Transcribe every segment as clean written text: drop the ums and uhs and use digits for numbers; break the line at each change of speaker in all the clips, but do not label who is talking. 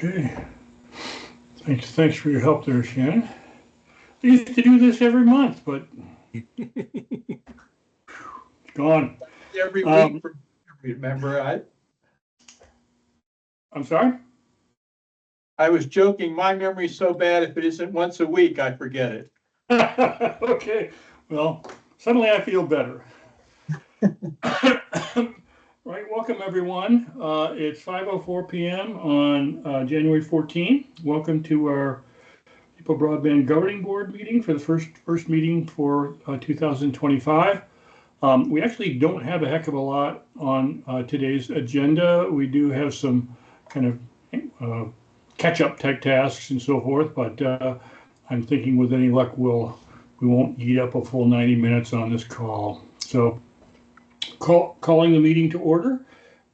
Okay. Thanks for your help there, Shannon. I used to do this every month, but it's gone.
Every week, remember?
I'm sorry?
I was joking. My memory's so bad, if it isn't once a week, I forget it.
Okay. Well, suddenly I feel better. Right. Welcome, everyone. It's 5:04 p.m. on January 14. Welcome to our People Broadband Governing Board meeting for the first meeting for 2025. We actually don't have a heck of a lot on today's agenda. We do have some kind of catch-up type tasks and so forth, but I'm thinking with any luck we won't eat up a full 90 minutes on this call. So calling the meeting to order,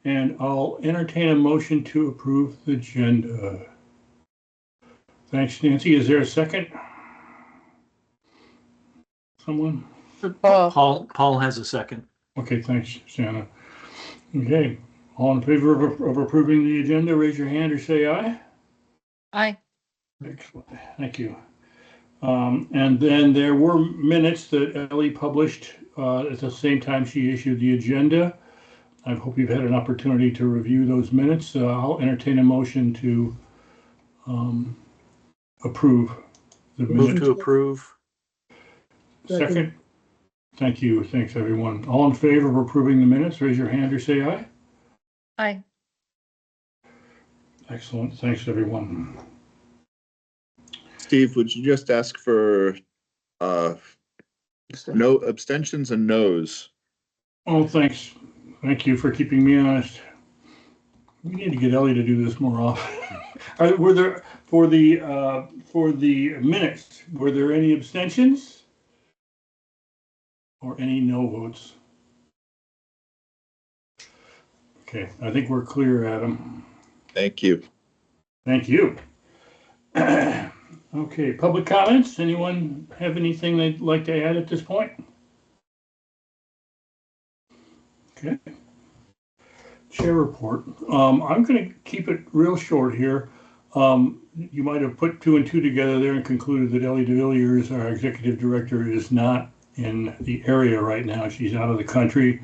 and I'll entertain a motion to approve the agenda. Thanks, Nancy. Is there a second? Someone?
Paul has a second.
Okay, thanks, Shanna. Okay, all in favor of approving the agenda, raise your hand or say aye.
Aye.
Excellent, thank you. And then there were minutes that Ellie published at the same time she issued the agenda. I hope you've had an opportunity to review those minutes. I'll entertain a motion to approve the minutes.
Move to approve.
Second. Thank you. Thanks, everyone. All in favor of approving the minutes, raise your hand or say aye.
Aye.
Excellent. Thanks, everyone.
Steve, would you just ask for no abstentions and no's?
Oh, thanks. Thank you for keeping me honest. We need to get Ellie to do this more often. Were there for the minutes? Were there any abstentions or any no votes? Okay, I think we're clear, Adam.
Thank you.
Thank you. Okay, public comments. Anyone have anything they'd like to add at this point? Okay. Chair report. I'm going to keep it real short here. You might have put two and two together there and concluded that Ellie DeVilliers, our executive director, is not in the area right now. She's out of the country.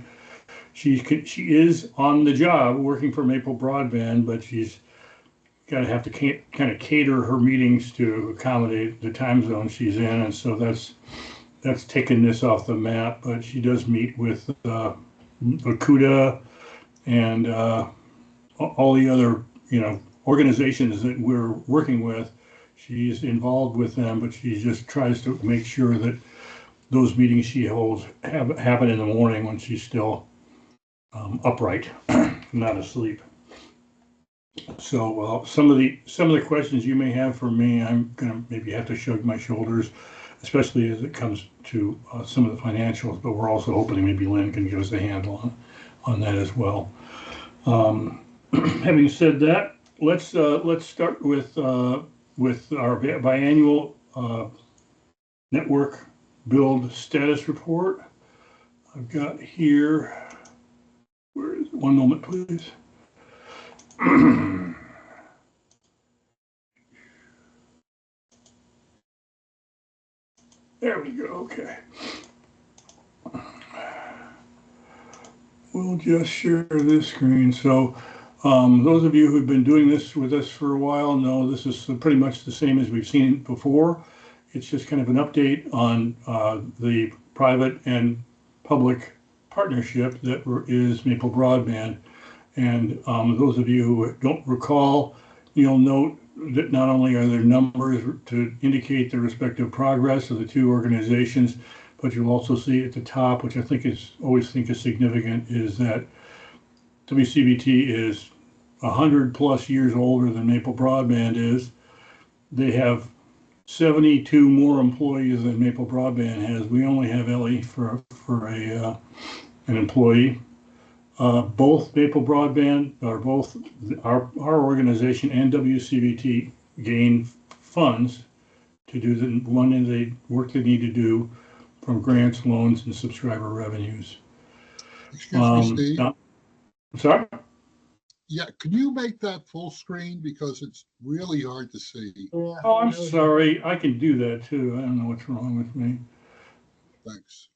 She is on the job working for Maple Broadband, but she's have to kind of cater her meetings to accommodate the time zone she's in, and so that's taken this off the map. But she does meet with Bakuda and all the other organizations that we're working with. She's involved with them, but she just tries to make sure that those meetings she holds happen in the morning when she's still upright, not asleep. So some of the questions you may have for me, I'm gonna maybe have to shrug my shoulders, especially as it comes to some of the financials. But we're also hoping maybe Lynn can give us a handle on that as well. Having said that, let's start with our biannual network build status report. I've got here. Where is it? One moment, please. There we go. Okay. We'll just share this screen. So those of you who've been doing this with us for a while know this is pretty much the same as we've seen before. It's just kind of an update on the private and public partnership that is Maple Broadband. And those of you who don't recall, you'll note that not only are there numbers to indicate the respective progress of the two organizations, but you'll also see at the top, which I think is significant, is that WCBT is 100+ years older than Maple Broadband is. They have 72 more employees than Maple Broadband has. We only have Ellie for an employee. Both Maple Broadband, or both our organization and WCBT, gain funds to do the work they need to do from grants, loans, and subscriber revenues.
Excuse me, Steve.
Sorry?
Yeah, can you make that full screen because it's really hard to see?
Oh, I'm sorry. I can do that too. I don't know what's wrong with me.
Thanks.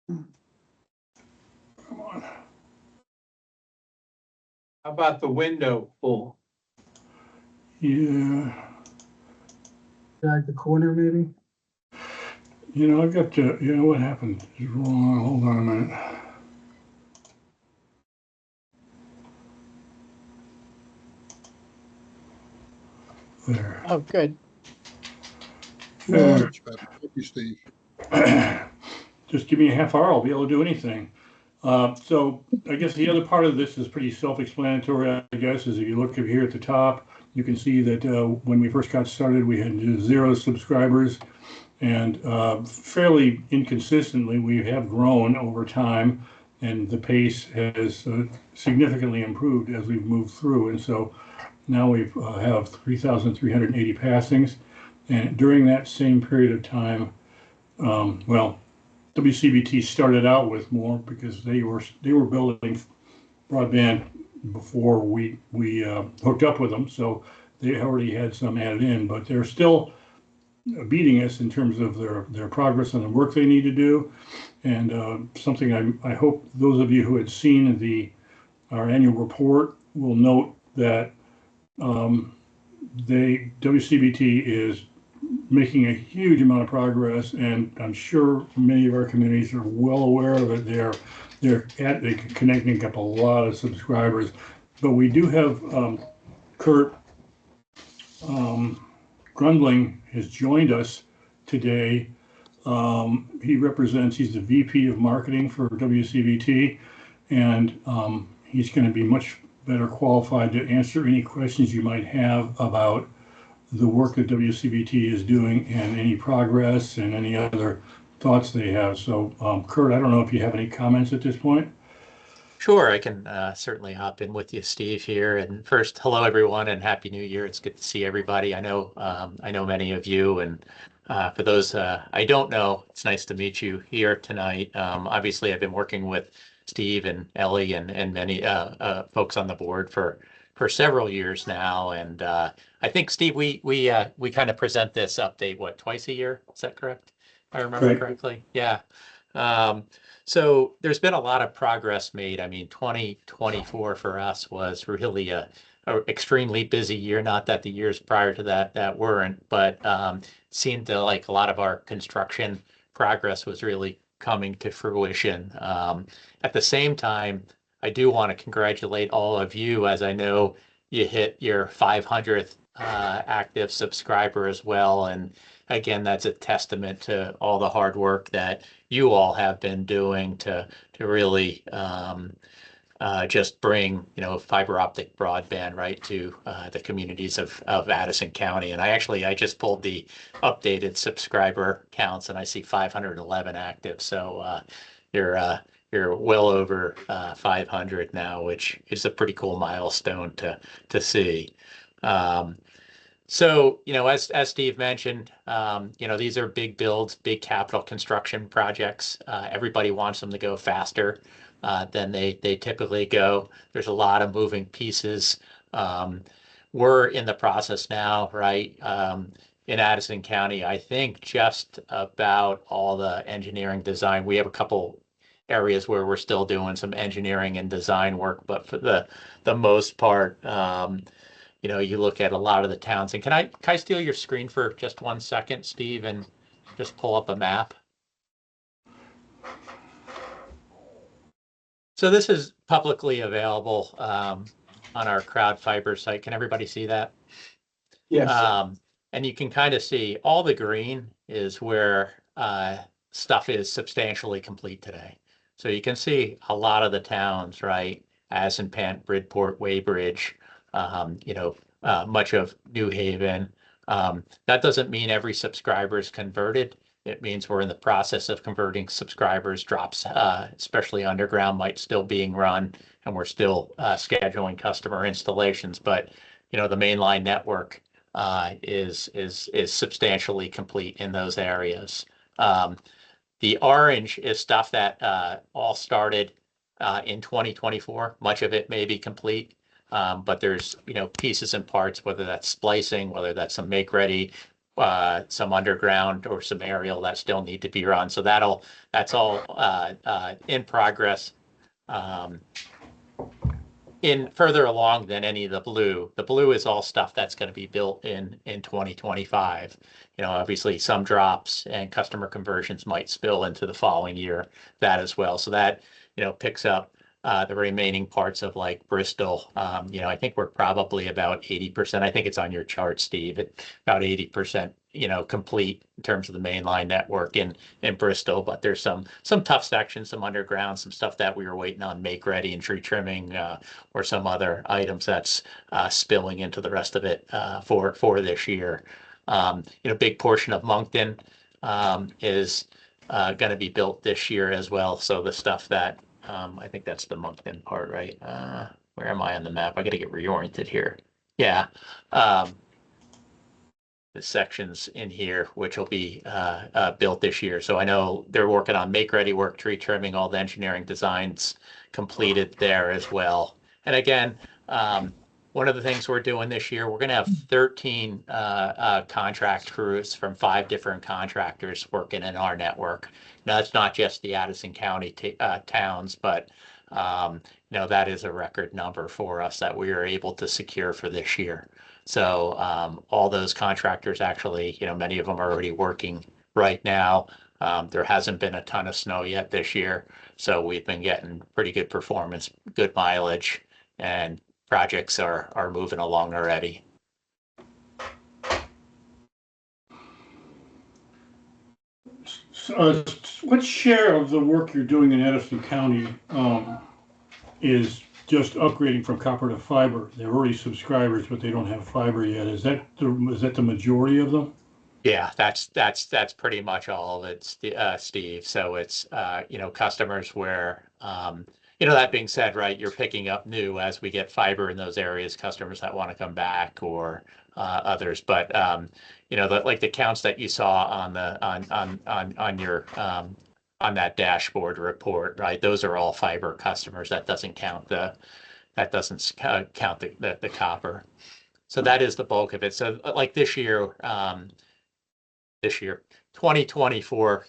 Come on.
How about the window full?
Yeah.
Drag the corner maybe?
You know, I've got to, you know, what happened is wrong. Hold on a minute. There.
Oh, good.
There.
Much better. Thank you, Steve.
Just give me a half hour, I'll be able to do anything. So I guess the other part of this is pretty self-explanatory, I guess, is if you look up here at the top, you can see that when we first got started, we had 0 subscribers, and fairly inconsistently, we have grown over time, and the pace has significantly improved as we've moved through. And so now we have 3,380 passings, and during that same period of time, well, WCBT started out with more because they were building broadband before we hooked up with them, so they already had some added in, but they're still beating us in terms of their progress on the work they need to do. And something I hope those of you who had seen our annual report will note that WCBT is making a huge amount of progress, and I'm sure many of our communities are well aware of it. They're connecting up a lot of subscribers, but we do have Kurt Grundling has joined us today. He's the VP of marketing for WCBT, and he's going to be much better qualified to answer any questions you might have about the work that WCBT is doing and any progress and any other thoughts they have. So, Kurt, I don't know if you have any comments at this point.
Sure, I can certainly hop in with you, Steve, here. And first, hello everyone, and Happy New Year. It's good to see everybody. I know many of you, and for those I don't know, it's nice to meet you here tonight. Obviously, I've been working with Steve and Ellie and many folks on the board for several years now, and I think Steve, we kind of present this update twice a year? Is that correct? If I remember correctly. Yeah. So there's been a lot of progress made. I mean, 2024 for us was really a extremely busy year. Not that the years prior to that weren't, but seemed to like a lot of our construction progress was really coming to fruition. At the same time, I do want to congratulate all of you, as I know you hit your 500th active subscriber as well. And again, that's a testament to all the hard work that you all have been doing to really just bring fiber optic broadband right to the communities of Addison County. And I just pulled the updated subscriber counts, and I see 511 active. So you're well over 500 now, which is a pretty cool milestone to see. So, as Steve mentioned, these are big builds, big capital construction projects. Everybody wants them to go faster than they typically go. There's a lot of moving pieces. We're in the process now, right? In Addison County, I think just about all the engineering design. We have a couple areas where we're still doing some engineering and design work, but for the most part, you look at a lot of the towns. And can I steal your screen for just 1 second, Steve, and just pull up a map? So this is publicly available on our Crowd Fiber site. Can everybody see that?
Yes.
And you can kind of see all the green is where stuff is substantially complete today. So you can see a lot of the towns, right? Assenpant, Bridport, Weybridge, much of New Haven. That doesn't mean every subscriber is converted. It means we're in the process of converting subscribers. Drops, especially underground, might still being run, and we're still scheduling customer installations. But the mainline network is substantially complete in those areas. The orange is stuff that all started in 2024. Much of it may be complete. But there's, pieces and parts, whether that's splicing, whether that's some make ready, some underground or some aerial that still need to be run. So that's all in progress. In further along than any of the blue. The blue is all stuff that's going to be built in 2025. Obviously some drops and customer conversions might spill into the following year, that as well. So that, picks up the remaining parts of like Bristol. I think we're probably about 80%. I think it's on your chart, Steve, about 80%, complete in terms of the mainline network in Bristol. But there's some tough sections, some underground, some stuff that we were waiting on make ready and tree trimming, or some other items that's spilling into the rest of it for this year. Big portion of Moncton is going to be built this year as well. So the stuff that I think that's the Moncton part, right? Where am I on the map? I got to get reoriented here. Yeah. The sections in here, which will be built this year. So I know they're working on make ready work, tree trimming, all the engineering designs completed there as well. And again, one of the things we're doing this year, we're going to have 13 contract crews from 5 different contractors working in our network. Now, that's not just the Addison County towns, but that is a record number for us that we are able to secure for this year. So all those contractors actually, many of them are already working right now. There hasn't been a ton of snow yet this year, so we've been getting pretty good performance, good mileage, and projects are moving along already.
What share of the work you're doing in Addison County is just upgrading from copper to fiber? They're already subscribers, but they don't have fiber yet. Is that the majority of them?
Yeah, that's pretty much all of it, Steve. So it's customers where that being said, right, you're picking up new as we get fiber in those areas, customers that want to come back or others. But like the counts that you saw on your on that dashboard report, right? Those are all fiber customers. That doesn't count the copper. So that is the bulk of it. So like this year, 2024,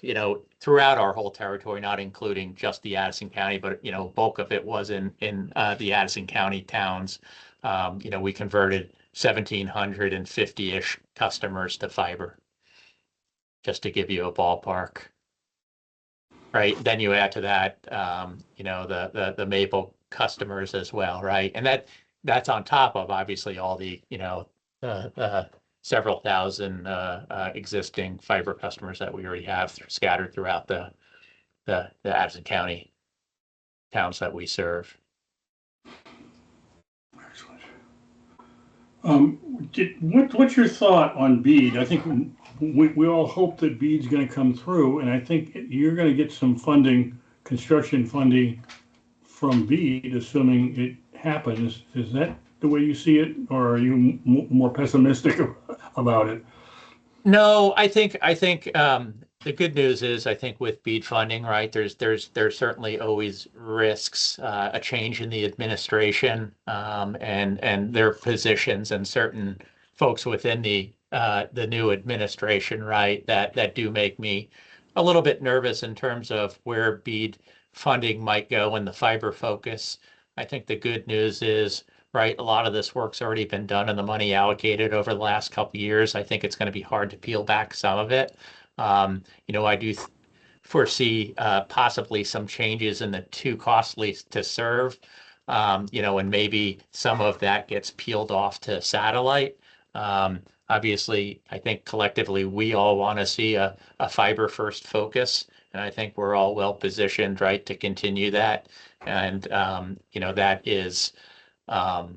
throughout our whole territory, not including just the Addison County, but bulk of it was in the Addison County towns. We converted 1,750-ish customers to fiber, just to give you a ballpark. Right. Then you add to that, the Maple customers as well, right? And that's on top of obviously all the, several thousand existing fiber customers that we already have scattered throughout the Addison County towns that we serve.
Excellent. What's your thought on BEAD? I think we all hope that BEAD's going to come through, and I think you're going to get some funding, construction funding from BEAD, assuming it happens. Is that the way you see it, or are you more pessimistic about it?
No, I think the good news is I think with BEAD funding, right, there's certainly always risks, a change in the administration and their positions, and certain folks within the new administration, right, that do make me a little bit nervous in terms of where BEAD funding might go and the fiber focus. I think the good news is, right, a lot of this work's already been done and the money allocated over the last couple of years. I think it's going to be hard to peel back some of it. I do foresee possibly some changes in the too costly to serve, and maybe some of that gets peeled off to satellite. Obviously, I think collectively we all want to see a fiber first focus, and I think we're all well positioned, right, to continue that. And that is, I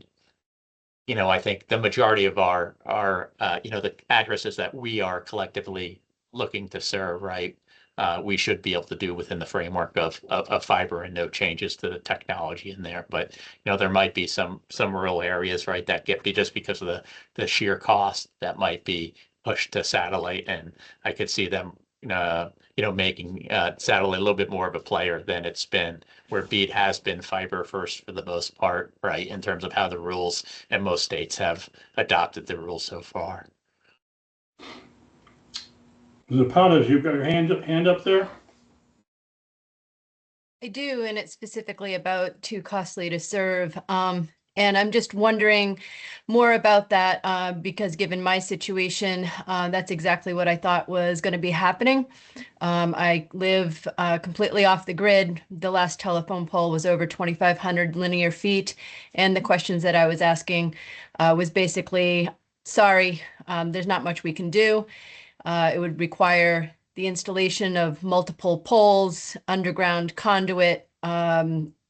think the majority of our the addresses that we are collectively looking to serve, right, we should be able to do within the framework of fiber and no changes to the technology in there. But there might be some rural areas, right, that get just because of the sheer cost that might be pushed to satellite, and I could see them making satellite a little bit more of a player than it's been, where BEAD has been fiber first for the most part, right, in terms of how the rules, and most states have adopted the rules so far.
Zapatas, you've got your hand up there?
I do, and it's specifically about too costly to serve. And I'm just wondering more about that because given my situation, that's exactly what I thought was going to be happening. I live completely off the grid. The last telephone pole was over 2,500 linear feet. And the questions that I was asking was basically, sorry, there's not much we can do. It would require the installation of multiple poles, underground conduit,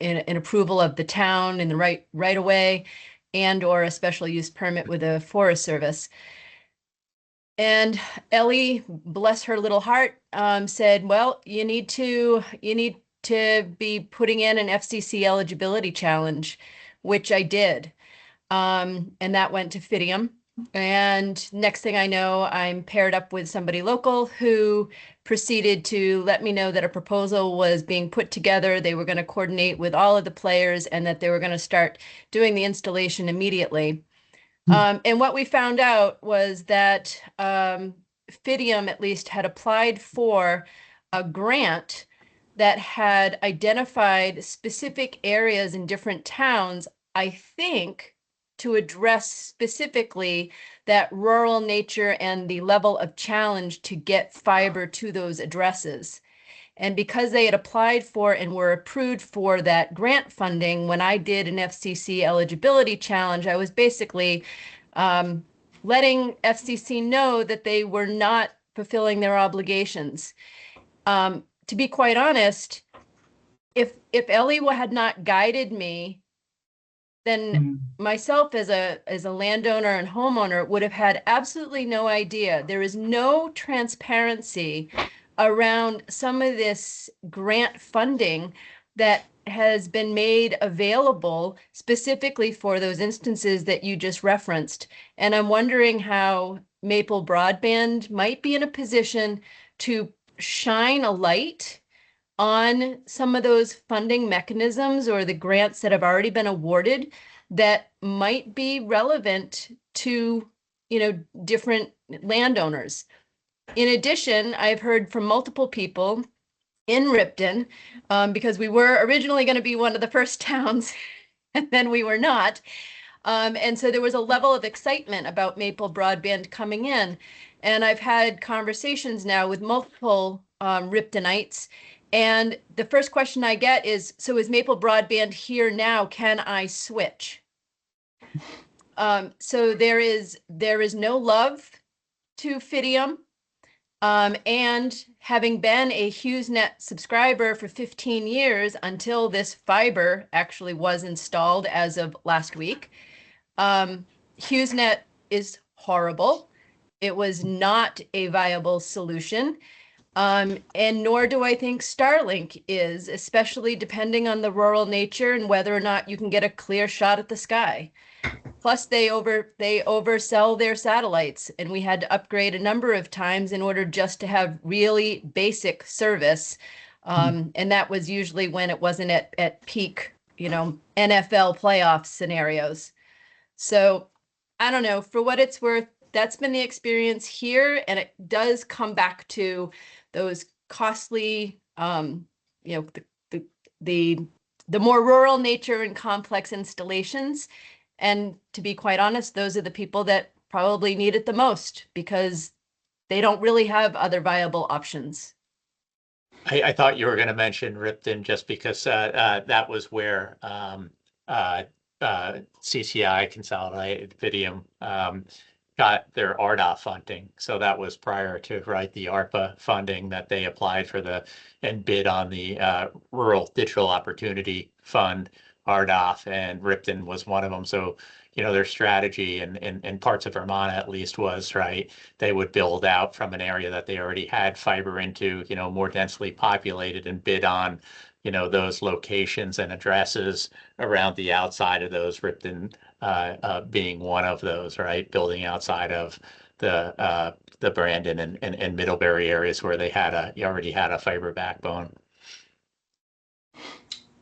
in approval of the town in the right away, and or a special use permit with the Forest Service. And Ellie, bless her little heart, said, "Well, you need to be putting in an FCC eligibility challenge," which I did, and that went to Fidium. And next thing I know, I'm paired up with somebody local who proceeded to let me know that a proposal was being put together. They were going to coordinate with all of the players and that they were going to start doing the installation immediately. And what we found out was that Fidium at least had applied for a grant that had identified specific areas in different towns, I think, to address specifically that rural nature and the level of challenge to get fiber to those addresses. And because they had applied for and were approved for that grant funding, when I did an FCC eligibility challenge, I was basically letting FCC know that they were not fulfilling their obligations. To be quite honest, if Ellie had not guided me, then myself as a landowner and homeowner would have had absolutely no idea. There is no transparency around some of this grant funding that has been made available specifically for those instances that you just referenced. And I'm wondering how Maple Broadband might be in a position to shine a light on some of those funding mechanisms or the grants that have already been awarded that might be relevant to, different landowners. In addition, I've heard from multiple people in Ripton, because we were originally going to be one of the first towns, and then we were not. And so there was a level of excitement about Maple Broadband coming in. And I've had conversations now with multiple Riptonites. And the first question I get is, so is Maple Broadband here now? Can I switch? So there is no love to Fidium. And having been a HughesNet subscriber for 15 years until this fiber actually was installed as of last week, HughesNet is horrible. It was not a viable solution. And nor do I think Starlink is, especially depending on the rural nature and whether or not you can get a clear shot at the sky. Plus, they oversell their satellites, and we had to upgrade a number of times in order just to have really basic service. And that was usually when it wasn't at peak, NFL playoff scenarios. So I don't know, for what it's worth, that's been the experience here. And it does come back to those costly, the more rural nature and complex installations. And to be quite honest, those are the people that probably need it the most because they don't really have other viable options.
I thought you were going to mention Ripton just because that was where CCI, Consolidated Fidium, got their RDOF funding. So that was prior to, right, the ARPA funding that they applied for and bid on the Rural Digital Opportunity Fund, RDOF, and Ripton was one of them. So, their strategy in parts of Vermont at least was, right, they would build out from an area that they already had fiber into, more densely populated and bid on, those locations and addresses around the outside of those, Ripton being one of those, right, building outside of the Brandon and Middlebury areas where they already had a fiber backbone.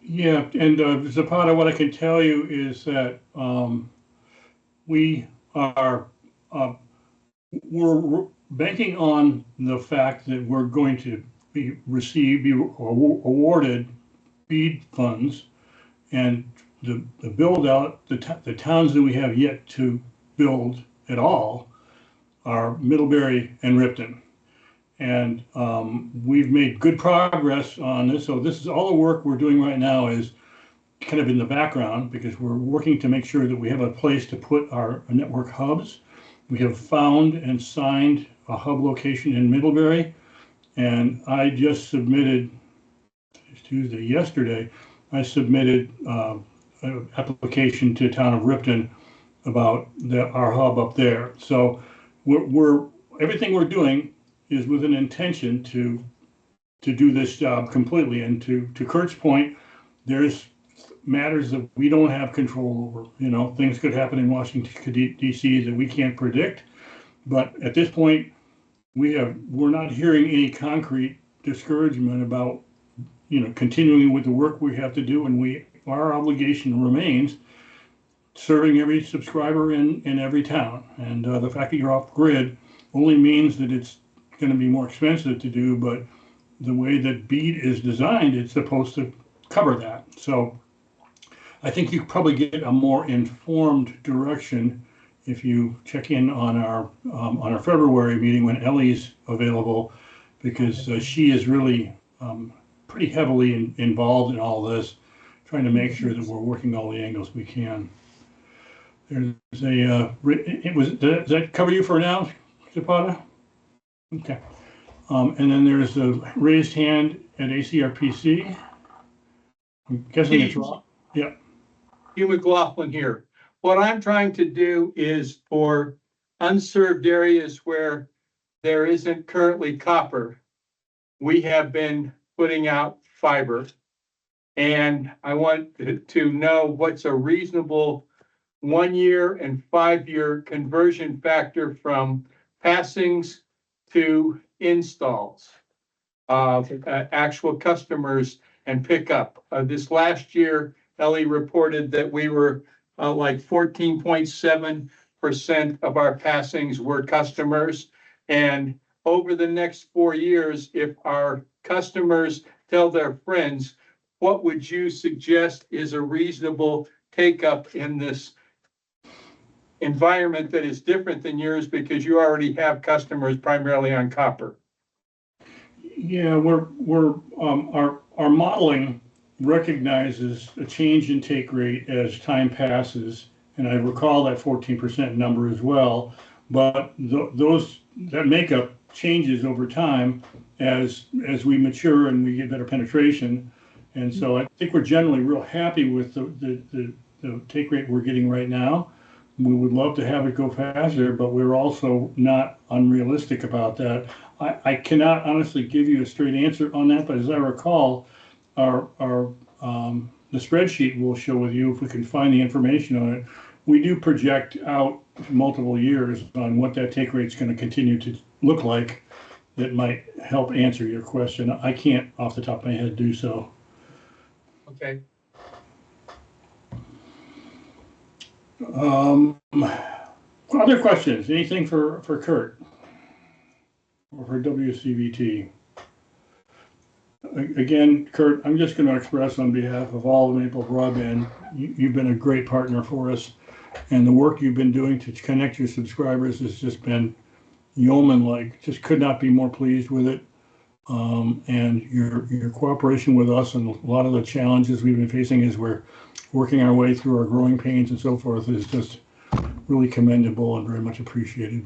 Yeah, and Zapata, what I can tell you is that we are we're banking on the fact that we're going to be awarded BEAD funds, and the build out, the towns that we have yet to build at all are Middlebury and Ripton. And we've made good progress on this. So this is all the work we're doing right now is kind of in the background because we're working to make sure that we have a place to put our network hubs. We have found and signed a hub location in Middlebury, and I just submitted, it's Tuesday, yesterday, I submitted an application to the town of Ripton about our hub up there. So everything we're doing is with an intention to do this job completely. And to Kurt's point, there's matters that we don't have control over. You know, things could happen in Washington, D.C. that we can't predict. But at this point, we're not hearing any concrete discouragement about, you know, continuing with the work we have to do, and our obligation remains serving every subscriber in every town. And the fact that you're off grid only means that it's going to be more expensive to do, but the way that BEAD is designed, it's supposed to cover that. So I think you probably get a more informed direction if you check in on our February meeting when Ellie's available, because she is really pretty heavily involved in all this, trying to make sure that we're working all the angles we can. Does that cover you for now, Zapata? Okay. And then there's a raised hand at ACRPC. I'm guessing it's wrong. Yeah.
Hugh McLaughlin here. What I'm trying to do is for unserved areas where there isn't currently copper, we have been putting out fiber. And I want to know what's a reasonable 1 year and 5 year conversion factor from passings to installs of actual customers and pickup. This last year, Ellie reported that we were like 14.7% of our passings were customers. And over the next 4 years, if our customers tell their friends, what would you suggest is a reasonable take up in this environment that is different than yours because you already have customers primarily on copper?
Yeah, our modeling recognizes a change in take rate as time passes, and I recall that 14% number as well. But that makeup changes over time as we mature and we get better penetration. And so I think we're generally real happy with the take rate we're getting right now. We would love to have it go faster, but we're also not unrealistic about that. I cannot honestly give you a straight answer on that, but as I recall, the spreadsheet will show with you if we can find the information on it. We do project out multiple years on what that take rate is going to continue to look like. That might help answer your question. I can't off the top of my head do so.
Okay.
Other questions? Anything for Kurt or for WCVT? Again, Kurt, I'm just going to express on behalf of all of Maple Broadband, you've been a great partner for us, and the work you've been doing to connect your subscribers has just been yeoman-like. Just could not be more pleased with it. And your cooperation with us and a lot of the challenges we've been facing as we're working our way through our growing pains and so forth is just really commendable and very much appreciated.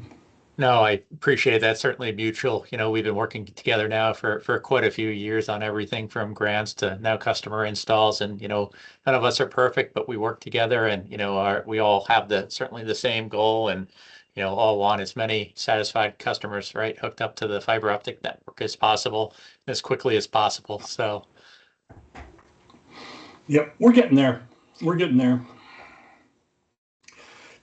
No, I appreciate that. Certainly mutual. You know, we've been working together now for quite a few years on everything from grants to now customer installs. And, you know, none of us are perfect, but we work together and, you know, we all have certainly the same goal and, you know, all want as many satisfied customers, right, hooked up to the fiber optic network as possible, as quickly as possible. So.
Yep, we're getting there. We're getting there.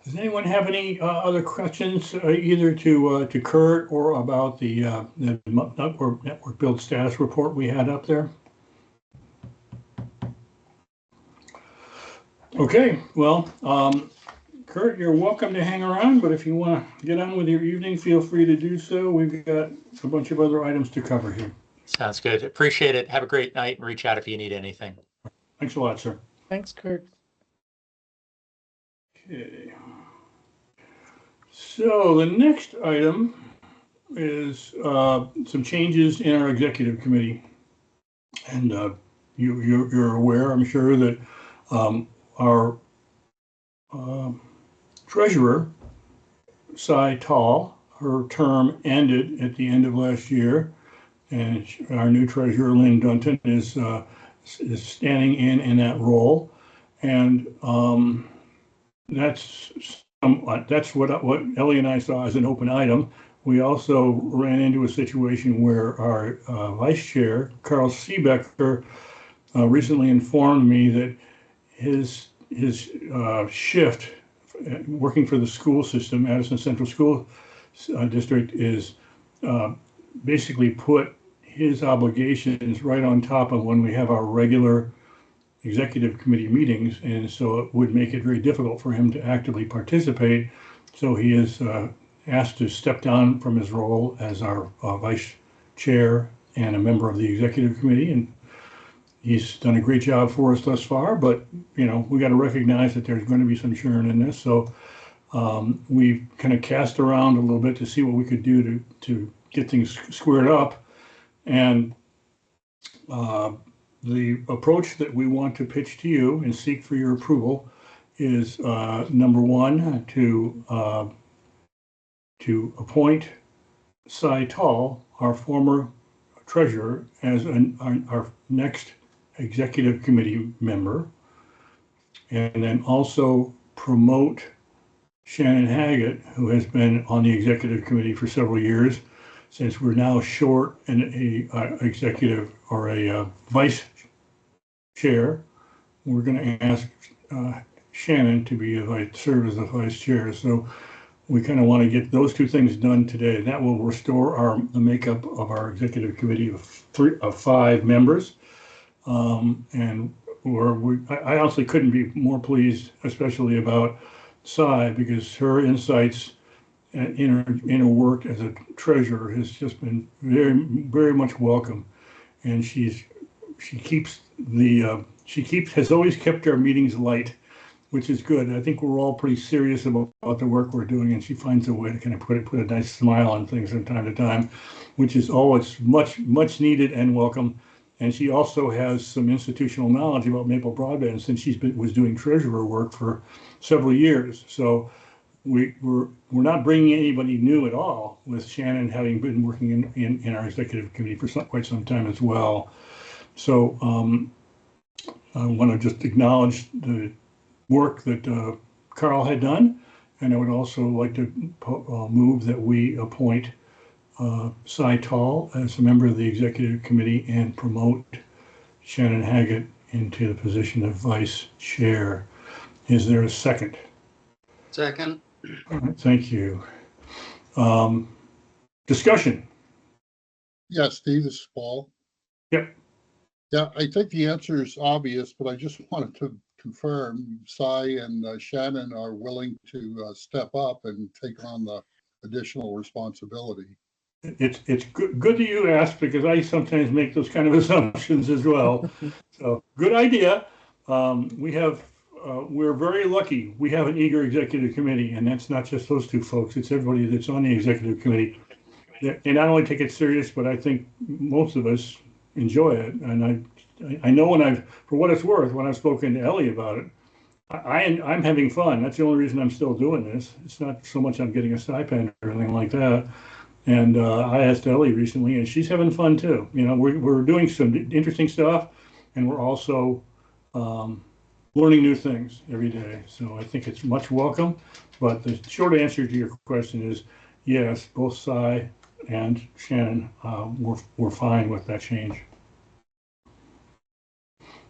Does anyone have any other questions, either to Kurt or about the network build status report we had up there? Okay, well, Kurt, you're welcome to hang around, but if you want to get on with your evening, feel free to do so. We've got a bunch of other items to cover here.
Sounds good. Appreciate it. Have a great night and reach out if you need anything.
Thanks a lot, sir.
Thanks, Kurt.
Okay. So the next item is some changes in our executive committee. And you're aware, I'm sure, that our treasurer, Cy Tall, her term ended at the end of last year. And our new treasurer, Lynn Dunton, is standing in that role. And that's what Ellie and I saw as an open item. We also ran into a situation where our vice chair, Carl Seebecker, recently informed me that his shift working for the school system, Addison Central School District, is basically put his obligations right on top of when we have our regular executive committee meetings, and so it would make it very difficult for him to actively participate. So he is asked to step down from his role as our vice chair and a member of the executive committee, and he's done a great job for us thus far, but we got to recognize that there's going to be some churn in this. So we kind of cast around a little bit to see what we could do to get things squared up. And the approach that we want to pitch to you and seek for your approval is number one, to appoint Cy Tall, our former treasurer, as our next executive committee member, and then also promote Shannon Haggett, who has been on the executive committee for several years. Since we're now short an executive or a vice chair, we're going to ask Shannon to serve as the vice chair. So we kind of want to get those two things done today. That will restore the makeup of our executive committee of 5 members. And I honestly couldn't be more pleased, especially about Cy, because her insights in her work as a treasurer has just been very, very much welcome. And she has always kept our meetings light, which is good. I think we're all pretty serious about the work we're doing, and she finds a way to kind of put a nice smile on things from time to time, which is always much needed and welcome. And she also has some institutional knowledge about Maple Broadband since she was doing treasurer work for several years. So we're not bringing anybody new at all, with Shannon having been working in our executive committee for quite some time as well. So I want to just acknowledge the work that Carl had done, and I would also like to move that we appoint Cy Tall as a member of the executive committee and promote Shannon Haggett into the position of vice chair. Is there a second?
Second.
All right, thank you. Discussion.
Yeah, Steve, this is Paul.
Yep.
Yeah, I think the answer is obvious, but I just wanted to confirm Cy and Shannon are willing to step up and take on the additional responsibility.
It's good that you asked, because I sometimes make those kind of assumptions as well. So good idea. We're very lucky. We have an eager executive committee, and that's not just those two folks. It's everybody that's on the executive committee. They not only take it serious, but I think most of us enjoy it. And I know for what it's worth, when I've spoken to Ellie about it, I'm having fun. That's the only reason I'm still doing this. It's not so much I'm getting a stipend or anything like that. And I asked Ellie recently, and she's having fun too. We're doing some interesting stuff, and we're also learning new things every day. So I think it's much welcome. But the short answer to your question is yes, both Cy and Shannon were fine with that change.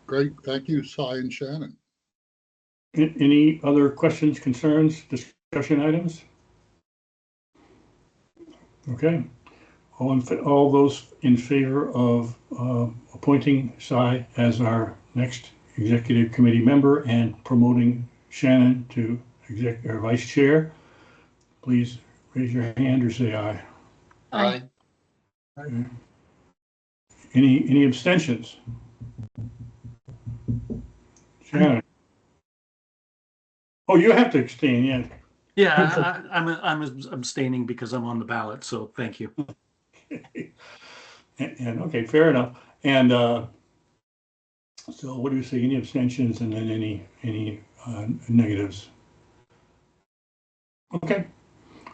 Great, thank you, Cy and Shannon.
Any other questions, concerns, discussion items? Okay. All those in favor of appointing Cy as our next executive committee member and promoting Shannon to vice chair, please raise your hand or say aye.
Aye.
Any abstentions? Shannon? Oh, you have to abstain, yeah.
Yeah, I'm abstaining because I'm on the ballot, so thank you.
And okay, fair enough. And so what do you say? Any abstentions and then any negatives? Okay.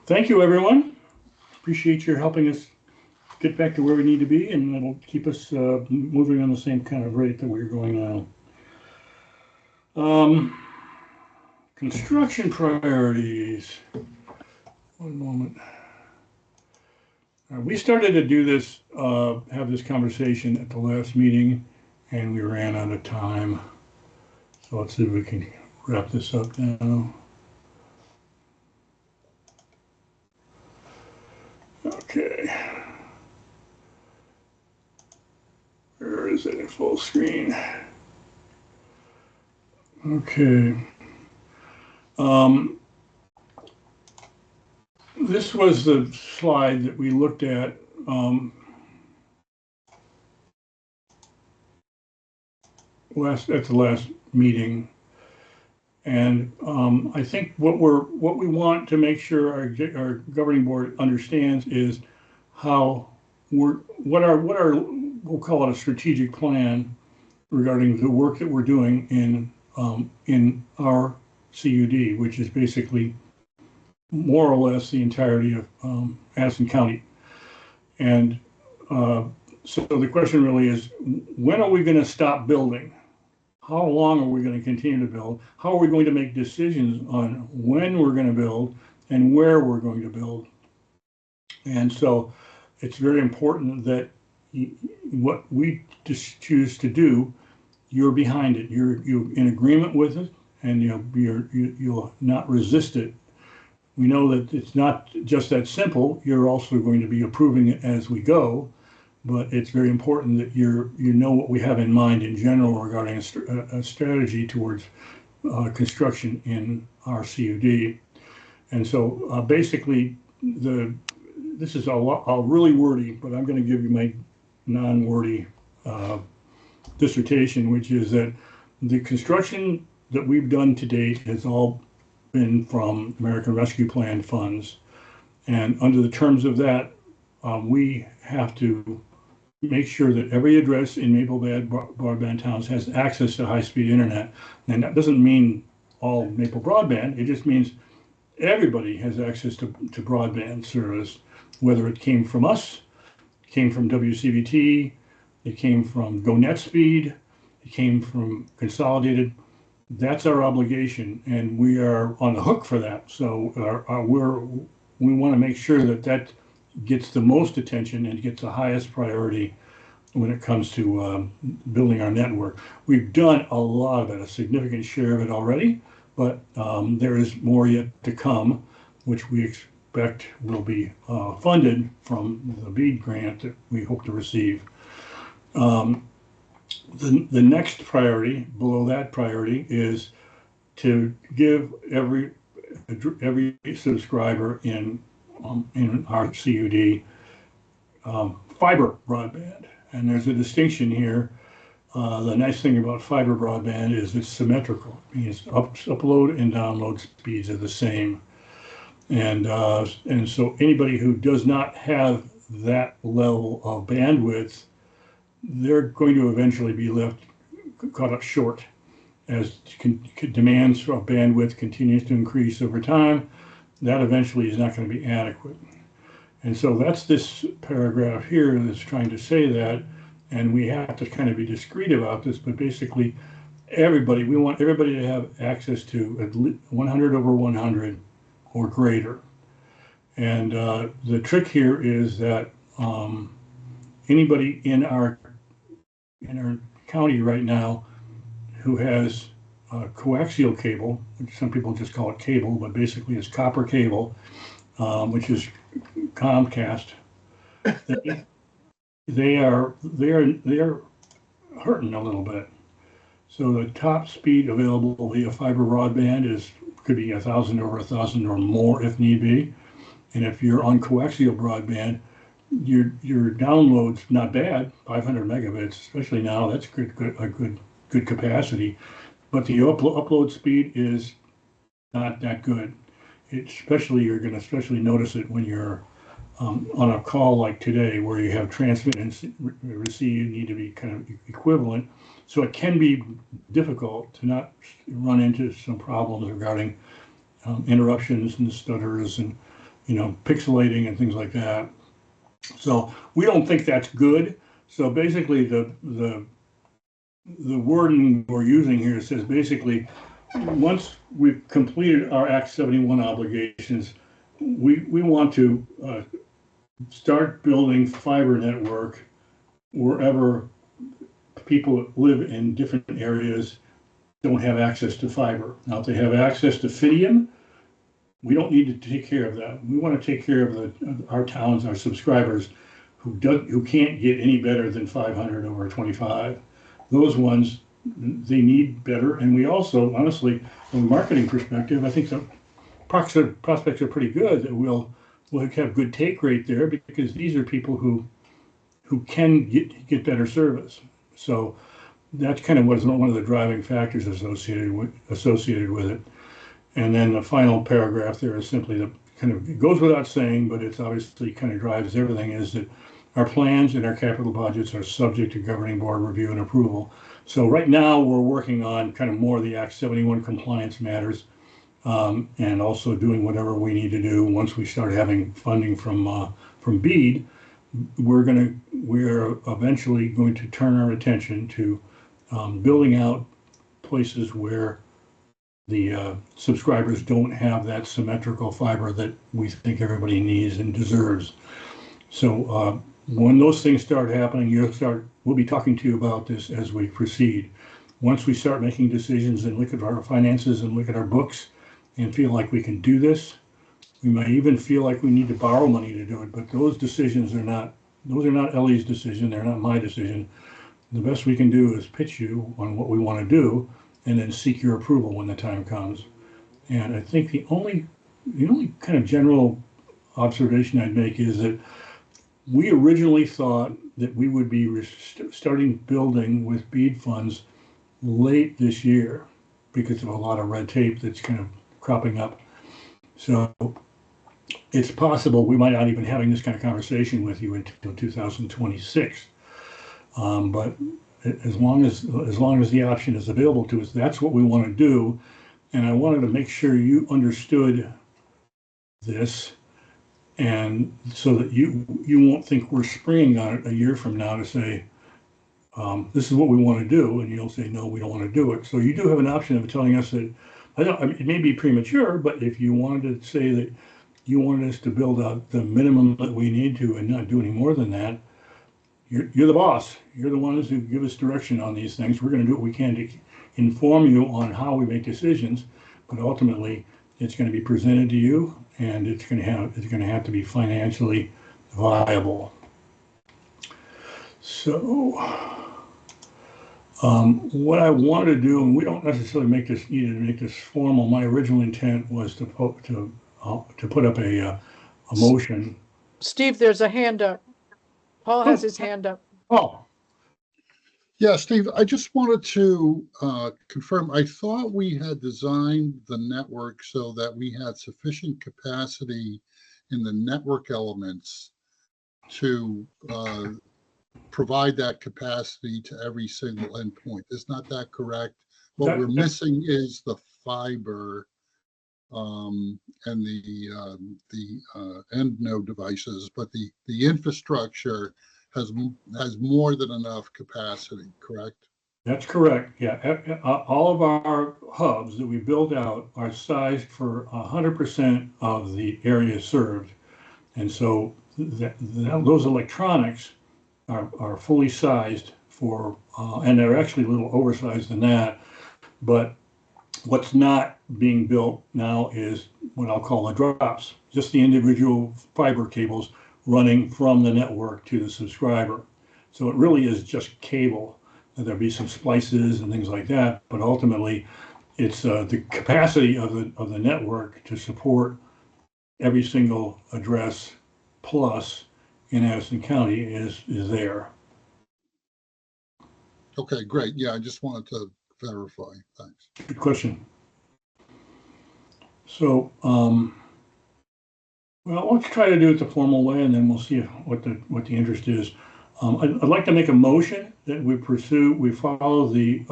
Thank you, everyone. Appreciate your helping us get back to where we need to be, and it'll keep us moving on the same kind of rate that we're going now. Construction priorities. One moment. We started to do this, have this conversation at the last meeting, and we ran out of time. So let's see if we can wrap this up now. Okay. Where is it in full screen? Okay. This was the slide that we looked at at the last meeting, and I think what we want to make sure our governing board understands is how what our we'll call it a strategic plan regarding the work that we're doing in our CUD, which is basically more or less the entirety of Addison County. And so the question really is, when are we going to stop building? How long are we going to continue to build? How are we going to make decisions on when we're going to build and where we're going to build? And so it's very important that what we just choose to do, you're behind it. You're in agreement with it, and you'll not resist it. We know that it's not just that simple. You're also going to be approving it as we go, but it's very important that you know what we have in mind in general regarding a strategy towards construction in our CUD. And so basically, this is a really wordy, but I'm going to give you my non-wordy dissertation, which is that the construction that we've done to date has all been from American Rescue Plan funds. And under the terms of that, we have to make sure that every address in Maple Bay broadband towns has access to high-speed internet. And that doesn't mean all Maple broadband. It just means everybody has access to broadband service, whether it came from us, came from WCVT, it came from GoNetspeed, it came from Consolidated. That's our obligation, and we are on the hook for that. So we want to make sure that gets the most attention and gets the highest priority when it comes to building our network. We've done a lot of it, a significant share of it already, but there is more yet to come, which we expect will be funded from the BEAD grant that we hope to receive. The next priority, below that priority, is to give every subscriber in our CUD fiber broadband. And there's a distinction here. The nice thing about fiber broadband is it's symmetrical. It means upload and download speeds are the same. And so anybody who does not have that level of bandwidth, they're going to eventually be caught up short as demands for bandwidth continues to increase over time. That eventually is not going to be adequate. And so that's this paragraph here that's trying to say that, and we have to kind of be discreet about this, but basically we want everybody to have access to at least 100 over 100 or greater. And the trick here is that anybody in our county right now who has coaxial cable, which some people just call it cable, but basically it's copper cable, which is Comcast. They are hurting a little bit. So the top speed available via fiber broadband could be 1,000 over 1,000 or more if need be. And if you're on coaxial broadband, your download's not bad, 500 megabits, especially now. That's good capacity. But the upload speed is not that good. You're going to especially notice it when you're on a call like today, where you have transmit and receive need to be kind of equivalent. So it can be difficult to not run into some problems regarding interruptions and stutters and pixelating and things like that. So we don't think that's good. So basically, the wording we're using here says basically, once we've completed our Act 71 obligations, we want to start building fiber network wherever people live in different areas don't have access to fiber. Now, if they have access to Fidium, we don't need to take care of that. We want to take care of our towns, our subscribers who can't get any better than 500 over 25. Those ones, they need better. And we also, honestly, from a marketing perspective, I think the prospects are pretty good that we'll have good take rate there, because these are people who can get better service. So that's kind of what is one of the driving factors associated with it. And then the final paragraph there is simply it goes without saying, but it's obviously kind of drives everything, is that our plans and our capital budgets are subject to governing board review and approval. So right now we're working on kind of more of the Act 71 compliance matters, and also doing whatever we need to do once we start having funding from BEAD. We're eventually going to turn our attention to building out places where the subscribers don't have that symmetrical fiber that we think everybody needs and deserves. So when those things start happening, we'll be talking to you about this as we proceed. Once we start making decisions and look at our finances and look at our books and feel like we can do this, we might even feel like we need to borrow money to do it, but those decisions are not Ellie's decision, they're not my decision. The best we can do is pitch you on what we want to do and then seek your approval when the time comes. And I think the only kind of general observation I'd make is that we originally thought that we would be starting building with BEAD funds late this year because of a lot of red tape that's kind of cropping up. So it's possible we might not even having this kind of conversation with you until 2026. But as long as the option is available to us, that's what we want to do. And I wanted to make sure you understood this, and so that you won't think we're springing on it a year from now to say, this is what we want to do, and you'll say, no, we don't want to do it. So you do have an option of telling us that, it may be premature, but if you wanted to say that you wanted us to build out the minimum that we need to and not do any more than that, you're the boss. You're the ones who give us direction on these things. We're going to do what we can to inform you on how we make decisions, but ultimately it's going to be presented to you, and it's going to have to be financially viable. So what I want to do, and we don't necessarily need to make this formal. My original intent was to put up a motion.
Steve, there's a hand up. Paul has his hand up.
Oh,
Yeah, Steve, I just wanted to confirm, I thought we had designed the network so that we had sufficient capacity in the network elements to provide that capacity to every single endpoint. Is not that correct? What we're missing is the fiber and the end node devices, but the infrastructure has more than enough capacity, correct?
that's correct. Yeah, all of our hubs that we build out are sized for 100% of the area served, and so those electronics are fully sized for, and they're actually a little oversized than that, but What's not being built now is what I'll call the drops, just the individual fiber cables running from the network to the subscriber. So it really is just cable. There'll be some splices and things like that, but ultimately it's the capacity of the network to support every single address plus in Addison County is there.
Okay, great. Yeah, I just wanted to verify. Thanks.
Good question. So, well, let's try to do it the formal way, and then we'll see what the interest is. I'd like to make a motion that we follow the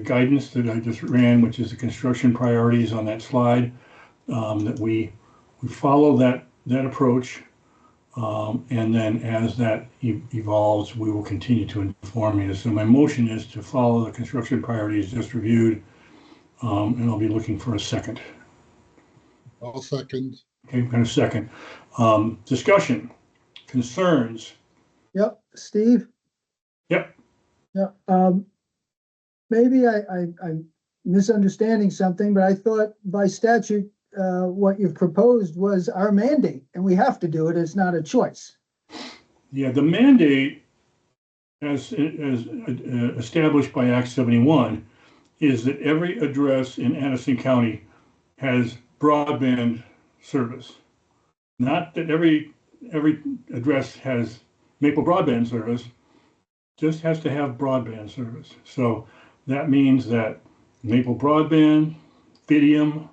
guidance that I just ran, which is the construction priorities on that slide. That we follow that approach, and then as that evolves, we will continue to inform you. So my motion is to follow the construction priorities just reviewed, and I'll be looking for a second.
I'll second.
Okay, I'm going to second. Discussion, concerns.
Yep, Steve?
Yep.
Yep. Maybe I'm misunderstanding something, but I thought by statute, what you've proposed was our mandate, and we have to do it. It's not a choice.
Yeah, the mandate, as established by Act 71, is that every address in Addison County has broadband service. Not that every address has Maple broadband service, just has to have broadband service. So that means that Maple broadband, Fidium,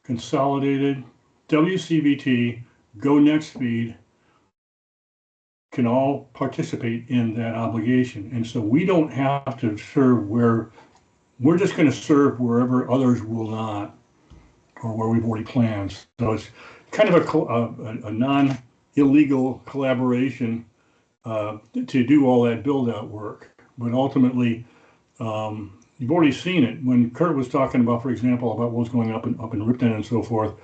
Consolidated, WCVT, Go Next Speed can all participate in that obligation. And so we don't have to serve we're just going to serve wherever others will not, or where we've already planned. So it's kind of a non-illegal collaboration to do all that build-out work. But ultimately, you've already seen it. When Kurt was talking about, for example, about what was going up in Ripton and so forth,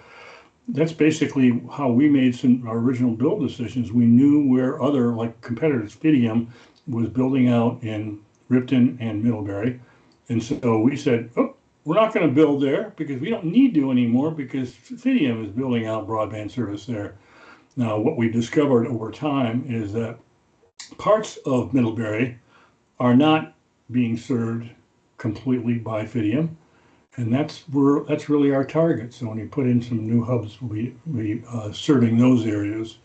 that's basically how we made our original build decisions. We knew where other, like competitors, Fidium was building out in Ripton and Middlebury. And so we said, oh, we're not going to build there because we don't need to anymore because Fidium is building out broadband service there. Now, what we discovered over time is that parts of Middlebury are not being served completely by Fidium. And that's really our target. So when you put in some new hubs, we'll be serving those areas.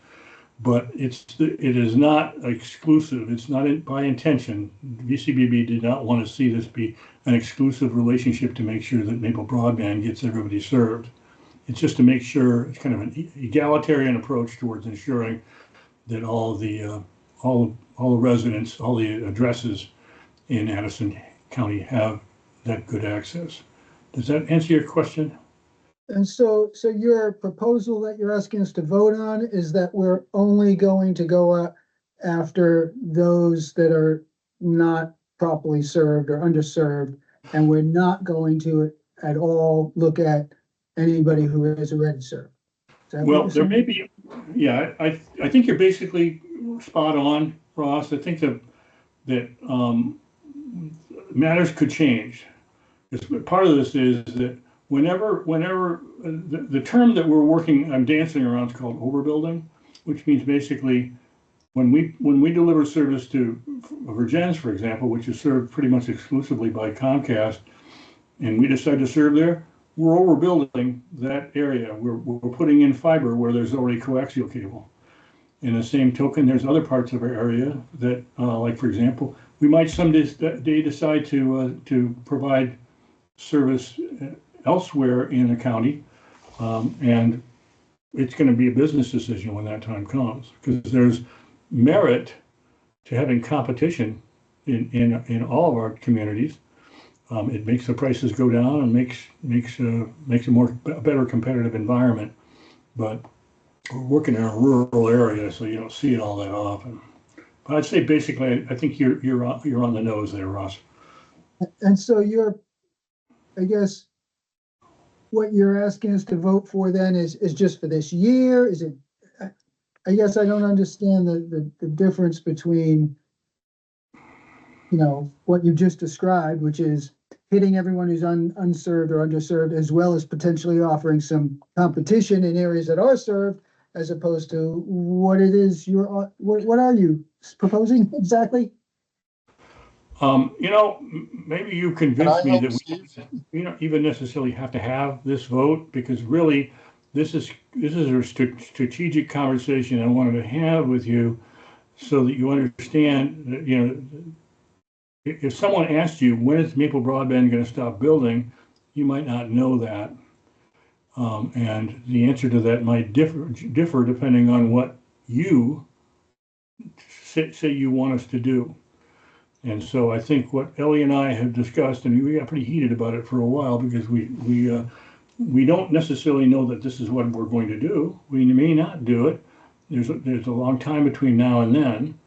But it is not exclusive. It's not by intention. VCBB did not want to see this be an exclusive relationship to make sure that Maple Broadband gets everybody served. It's just to make sure it's kind of an egalitarian approach towards ensuring that all the residents, all the addresses in Addison County have that good access. Does that answer your question?
And so your proposal that you're asking us to vote on is that we're only going to go after those that are not properly served or underserved, and we're not going to at all look at anybody who is already served.
Well, there may be, yeah, I think you're basically spot on, Ross. I think that matters could change. Part of this is that whenever the term that I'm dancing around is called overbuilding, which means basically when we deliver service to Virgins, for example, which is served pretty much exclusively by Comcast, and we decide to serve there, we're overbuilding that area. We're putting in fiber where there's already coaxial cable. In the same token, there's other parts of our area that, like for example, we might someday decide to provide service elsewhere in the county, and it's going to be a business decision when that time comes, because there's merit to having competition in all of our communities. It makes the prices go down and makes a better competitive environment. But we're working in a rural area, so you don't see it all that often. But I'd say basically, I think you're on the nose there, Ross.
And so I guess what you're asking us to vote for then is just for this year? Is it, I guess I don't understand the difference between, what you just described, which is hitting everyone who's unserved or underserved, as well as potentially offering some competition in areas that are served, as opposed to what it is what are you proposing exactly?
Maybe you
Can I
convinced me
help,
that
Steve?
we don't even necessarily have to have this vote, because really, this is a strategic conversation I wanted to have with you so that you understand that, if someone asked you, when is Maple Broadband going to stop building, you might not know that. And the answer to that might differ depending on what you say you want us to do. And so I think what Ellie and I have discussed, and we got pretty heated about it for a while, because we don't necessarily know that this is what we're going to do. We may not do it. There's a long time between now and then,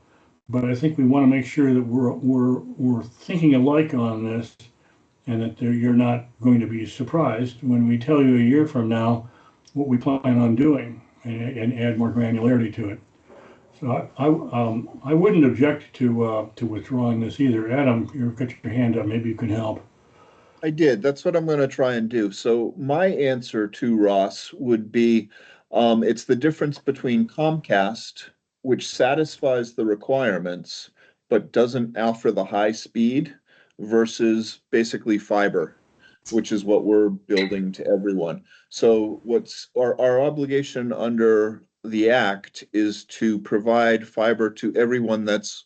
but I think we want to make sure that we're thinking alike on this, and that you're not going to be surprised when we tell you a year from now what we plan on doing, and add more granularity to it. So I wouldn't object to withdrawing this either. Adam, you've got your hand up. Maybe you can help.
I did. That's what I'm going to try and do. So my answer to Ross would be, it's the difference between Comcast, which satisfies the requirements, but doesn't offer the high speed, versus basically fiber, which is what we're building to everyone. So what's our obligation under the act is to provide fiber to everyone that's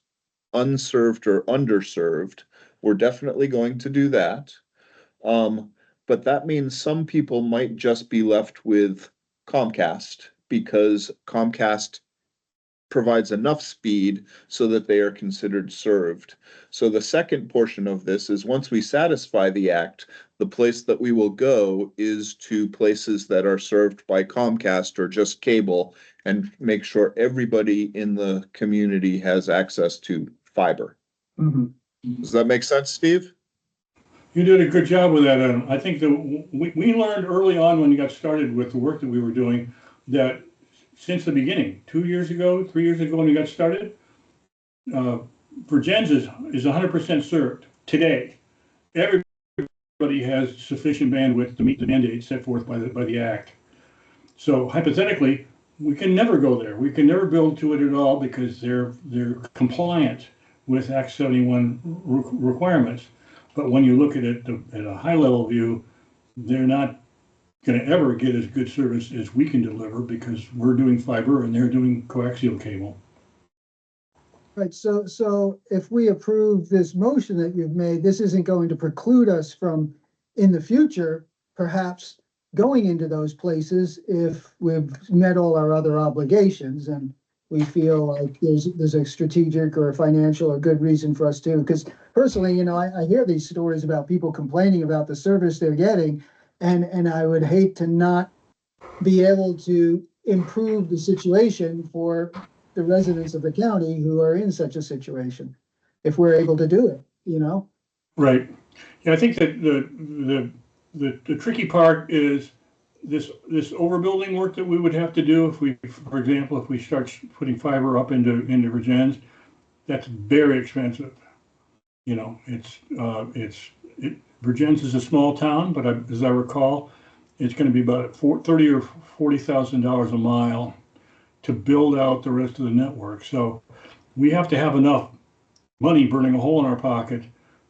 unserved or underserved. We're definitely going to do that. But that means some people might just be left with Comcast, because Comcast provides enough speed so that they are considered served. So the second portion of this is, once we satisfy the act, the place that we will go is to places that are served by Comcast or just cable, and make sure everybody in the community has access to fiber. Does that make sense, Steve?
You did a good job with that, Adam. I think that we learned early on when you got started with the work that we were doing, that since the beginning, 2 years ago, 3 years ago when we got started, Virgins is 100% served today. Everybody has sufficient bandwidth to meet the mandate set forth by the Act. So hypothetically, we can never go there. We can never build to it at all, because they're compliant with Act 71 requirements. But when you look at it at a high level view, they're not going to ever get as good service as we can deliver, because we're doing fiber and they're doing coaxial cable.
Right, so if we approve this motion that you've made, this isn't going to preclude us from, in the future, perhaps going into those places if we've met all our other obligations and we feel like there's a strategic or a financial or good reason for us to. Because personally, I hear these stories about people complaining about the service they're getting, and I would hate to not be able to improve the situation for the residents of the county who are in such a situation, if we're able to do it,
Right. Yeah, I think that the tricky part is this overbuilding work that we would have to do if we, for example, if we start putting fiber up into Virgins. That's very expensive. Virgins is a small town, but as I recall, it's going to be about $30,000 or $40,000 a mile to build out the rest of the network. So we have to have enough money burning a hole in our pocket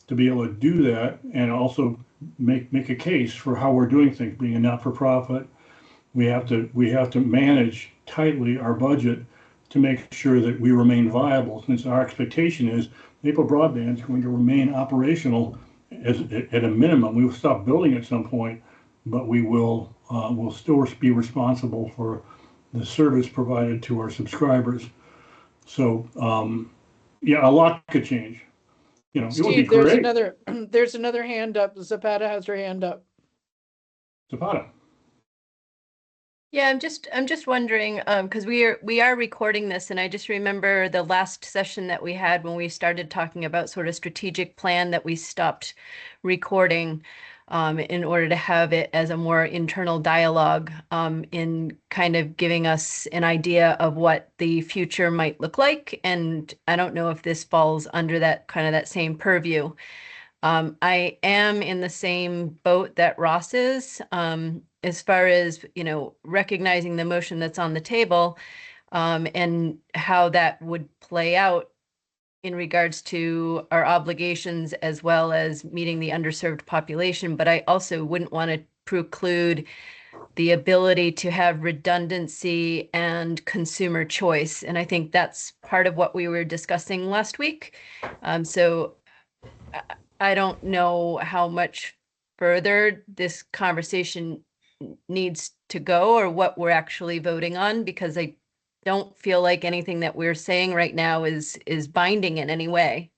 to be able to do that, and also make a case for how we're doing things. Being a not-for-profit, we have to manage tightly our budget to make sure that we remain viable, since our expectation is Maple Broadband is going to remain operational at a minimum. We will stop building at some point, but we'll still be responsible for the service provided to our subscribers. So, yeah, a lot could change. It would be
Steve, there's
great.
there's another hand up. Zapata has her hand up.
Zapata.
Yeah, I'm just wondering, because we are recording this, and I just remember the last session that we had when we started talking about sort of strategic plan, that we stopped recording in order to have it as a more internal dialogue, in kind of giving us an idea of what the future might look like. And I don't know if this falls under that kind of that same purview. I am in the same boat that Ross is, as far as, recognizing the motion that's on the table, and how that would play out in regards to our obligations as well as meeting the underserved population. But I also wouldn't want to preclude the ability to have redundancy and consumer choice. And I think that's part of what we were discussing last week. So I don't know how much further this conversation needs to go or what we're actually voting on, because I don't feel like anything that we're saying right now is binding in any way.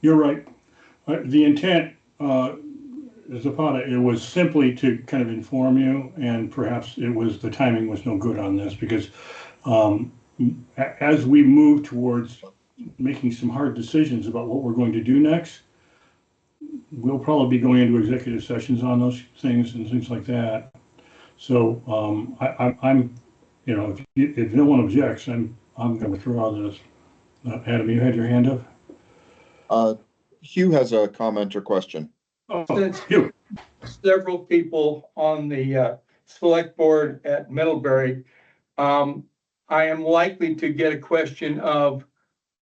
You're right. The intent, Zapata, it was simply to kind of inform you, and perhaps the timing was no good on this, because as we move towards making some hard decisions about what we're going to do next, we'll probably be going into executive sessions on those things and things like that. So I'm, if no one objects, I'm going to withdraw this. Adam, you had your hand up?
Hugh has a comment or question.
Since
You.
several people on the select board at Middlebury, I am likely to get a question of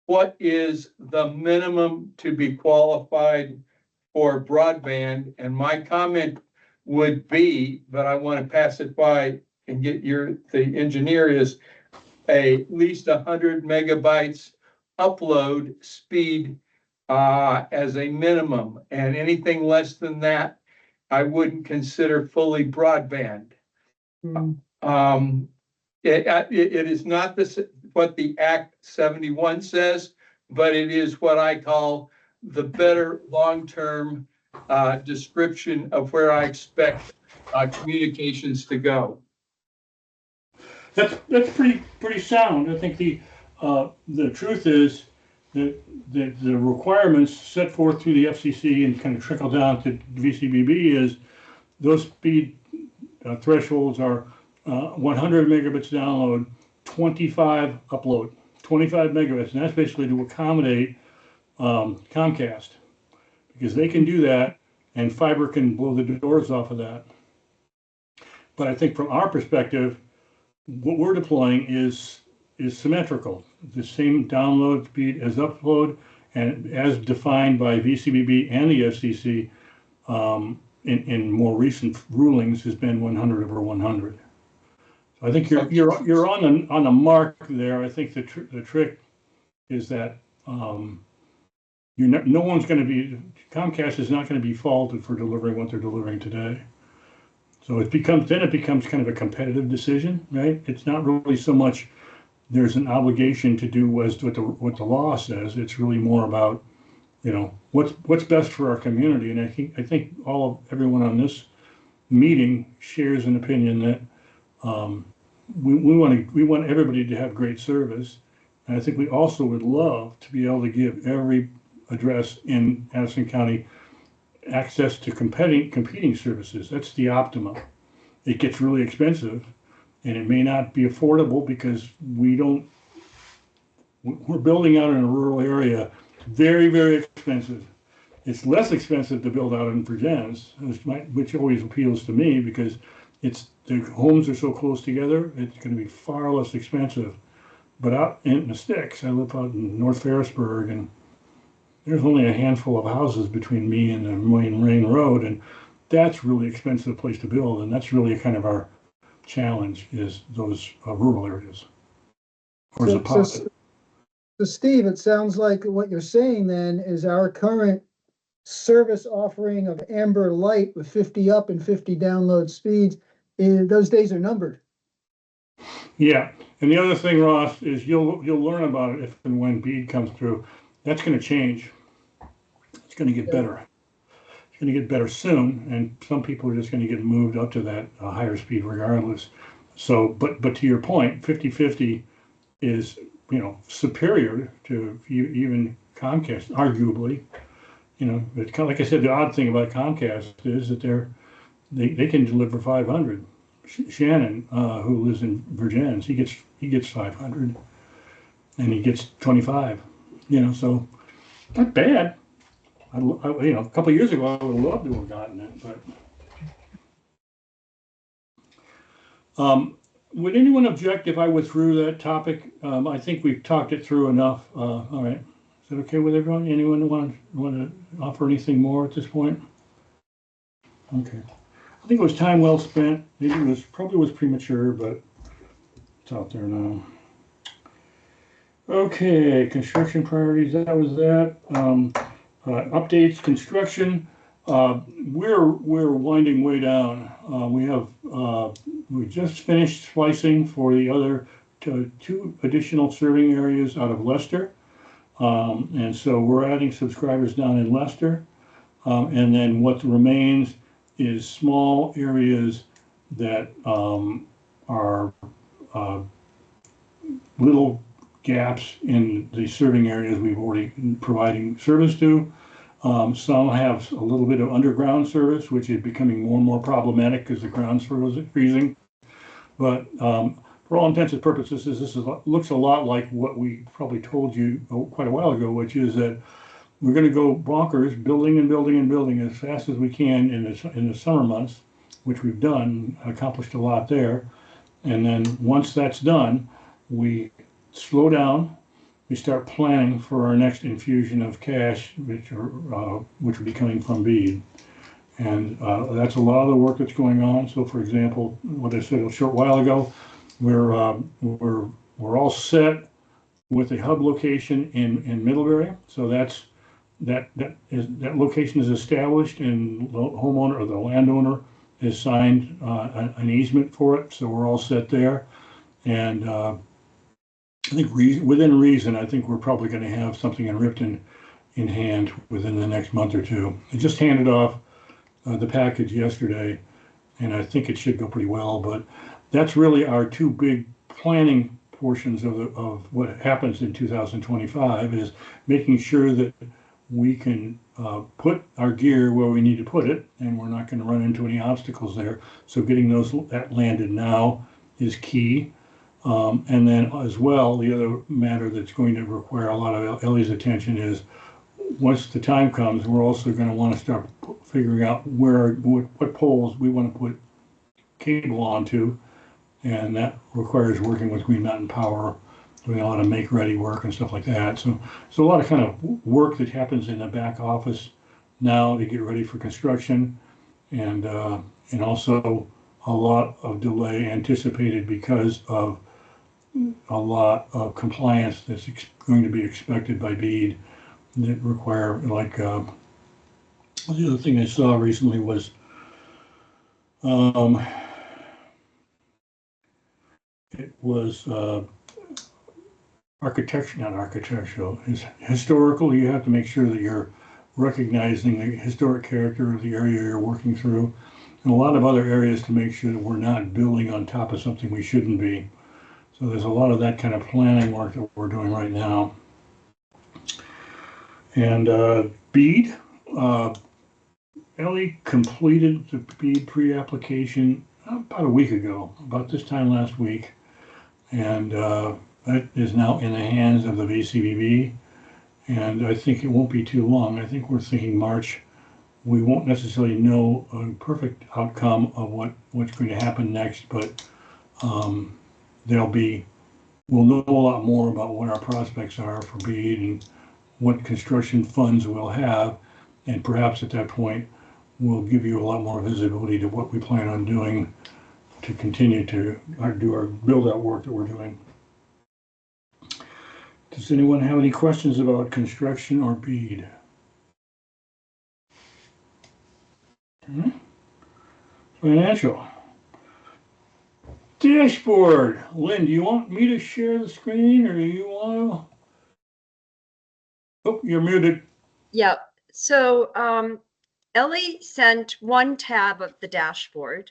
what is the minimum to be qualified for broadband? And my comment would be, but I want to pass it by and get the engineer, is at least 100 megabytes upload speed as a minimum, and anything less than that, I wouldn't consider fully broadband. It is not what the Act 71 says, but it is what I call the better long-term description of where I expect communications to go.
That's pretty sound. I think the truth is that the requirements set forth through the FCC and kind of trickle down to VCBB is those speed thresholds are 100 megabits download, 25 upload, 25 megabits, and that's basically to accommodate Comcast, because they can do that and fiber can blow the doors off of that. But I think from our perspective, what we're deploying is symmetrical, the same download speed as upload, and as defined by VCBB and the FCC in more recent rulings has been 100 over 100. So I think you're on the mark there. I think the trick is that no one's going to be, Comcast is not going to be faulted for delivering what they're delivering today. So it becomes kind of a competitive decision, right? It's not really so much there's an obligation to do what the law says. It's really more about, what's best for our community. And I think everyone on this meeting shares an opinion that we want everybody to have great service. And I think we also would love to be able to give every address in Addison County access to competing services. That's the optimum. It gets really expensive, and it may not be affordable because we're building out in a rural area, very, very expensive. It's less expensive to build out in Virgins, which always appeals to me because the homes are so close together. It's going to be far less expensive. But out in the sticks, I live out in North Ferrisburg, and there's only a handful of houses between me and the main road, and that's really expensive place to build, and that's really kind of our challenge, is those rural areas. Or
So Steve, it sounds like what you're saying then is our current service offering of Amber Light with 50 up and 50 download speeds, those days are numbered.
Yeah, and the other thing, Ross, is you'll learn about it if and when BEAD comes through. That's going to change. It's going to get better. It's going to get better soon, and some people are just going to get moved up to that higher speed regardless. So, but to your point, 50-50 is, superior to even Comcast, arguably. It's kind of like I said, the odd thing about Comcast is that they can deliver 500. Shannon, who lives in Virgins, he gets 500, and he gets 25. So not bad. a couple of years ago, I would have loved to have gotten it, but. Would anyone object if I withdrew that topic? I think we've talked it through enough. All right. Is that okay with everyone? Anyone want to offer anything more at this point? Okay. I think it was time well spent. Maybe it was probably was premature, but it's out there now. Okay, construction priorities. That was that. Updates, construction. We're winding way down. We just finished splicing for the other two additional serving areas out of Leicester. And so we're adding subscribers down in Leicester. And then what remains is small areas that are little gaps in the serving areas we've already providing service to. Some have a little bit of underground service, which is becoming more and more problematic because the ground's freezing. But for all intents and purposes, this looks a lot like what we probably told you quite a while ago, which is that we're going to go bonkers, building and building and building as fast as we can in the summer months, which we've done, accomplished a lot there. And then once that's done, we slow down. We start planning for our next infusion of cash, which will be coming from BEAD. And that's a lot of the work that's going on. So, for example, what I said a short while ago, we're all set with a hub location in Middlebury. So that location is established, and the homeowner or the landowner has signed an easement for it. So we're all set there. And I think within reason, I think we're probably going to have something in Ripton in hand within the next month or two. I just handed off the package yesterday, and I think it should go pretty well. But that's really our two big planning portions of what happens in 2025 is making sure that we can put our gear where we need to put it, and we're not going to run into any obstacles there. So getting that landed now is key. And then as well, the other matter that's going to require a lot of Ellie's attention is once the time comes, we're also going to want to start figuring out what poles we want to put cable onto. And that requires working with Green Mountain Power, doing a lot of make-ready work and stuff like that. So a lot of kind of work that happens in the back office now to get ready for construction, and also a lot of delay anticipated because of a lot of compliance that's going to be expected by BEAD that require, like, the other thing I saw recently was it was not architectural, it's historical. You have to make sure that you're recognizing the historic character of the area you're working through, and a lot of other areas to make sure that we're not building on top of something we shouldn't be. So there's a lot of that kind of planning work that we're doing right now. And BEAD, Ellie completed the BEAD pre-application about a week ago, about this time last week. And that is now in the hands of the VCBB. And I think it won't be too long. I think we're thinking March. We won't necessarily know a perfect outcome of what's going to happen next, but we'll know a lot more about what our prospects are for BEAD and what construction funds we'll have. And perhaps at that point, we'll give you a lot more visibility to what we plan on doing to continue to do our build-out work that we're doing. Does anyone have any questions about construction or BEAD? Financial. Dashboard. Lynn, do you want me to share the screen, or do you want to? Oh, you're muted.
Yep. So Ellie sent one tab of the dashboard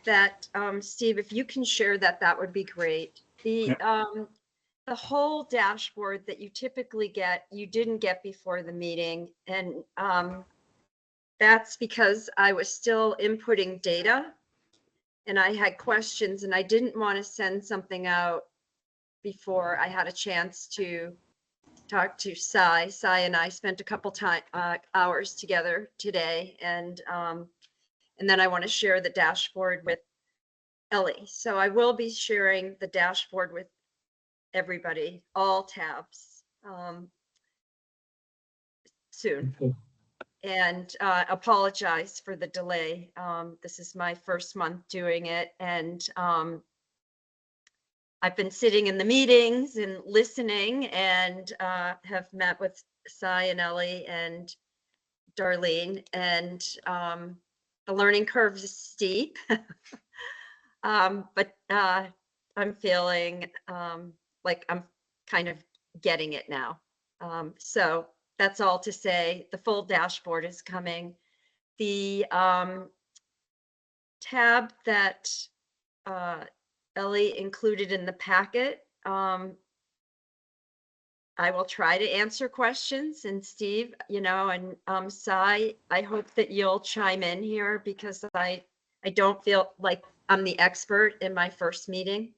that, Steve, if you can share that, that would be great. The whole dashboard that you typically get, you didn't get before the meeting. And that's because I was still inputting data and I had questions, and I didn't want to send something out before I had a chance to talked to Cy. Cy and I spent a couple hours together today, and then I want to share the dashboard with Ellie. So I will be sharing the dashboard with everybody, all tabs, soon. And apologize for the delay. This is my first month doing it, and I've been sitting in the meetings and listening, and have met with Cy and Ellie and Darlene, and the learning curve is steep. But I'm feeling like I'm kind of getting it now. So that's all to say, the full dashboard is coming. The tab that Ellie included in the packet, I will try to answer questions, and Steve, you know, and Cy, I hope that you'll chime in here, because I don't feel like I'm the expert in my first meeting.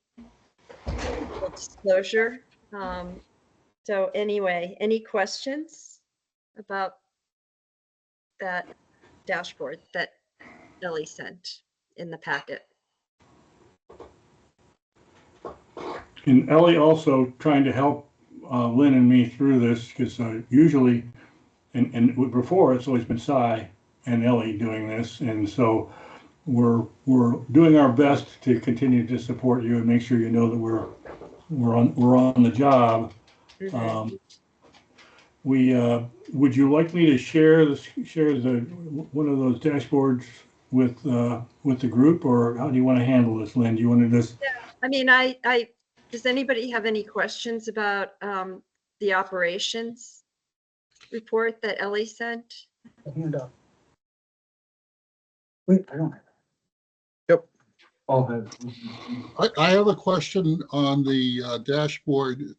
Full disclosure. So anyway, any questions about that dashboard that Ellie sent in the packet?
And Ellie also trying to help Lynn and me through this, because usually, and before, it's always been Cy and Ellie doing this, and so we're doing our best to continue to support you and make sure you know that we're on the job.
Mhm.
Would you like me to share one of those dashboards with the group, or how do you want to handle this, Lynn? Do you want to just?
I mean, does anybody have any questions about the operations report that Ellie sent?
Hand up. Wait, I don't have.
Yep.
All have.
I have a question on the dashboard.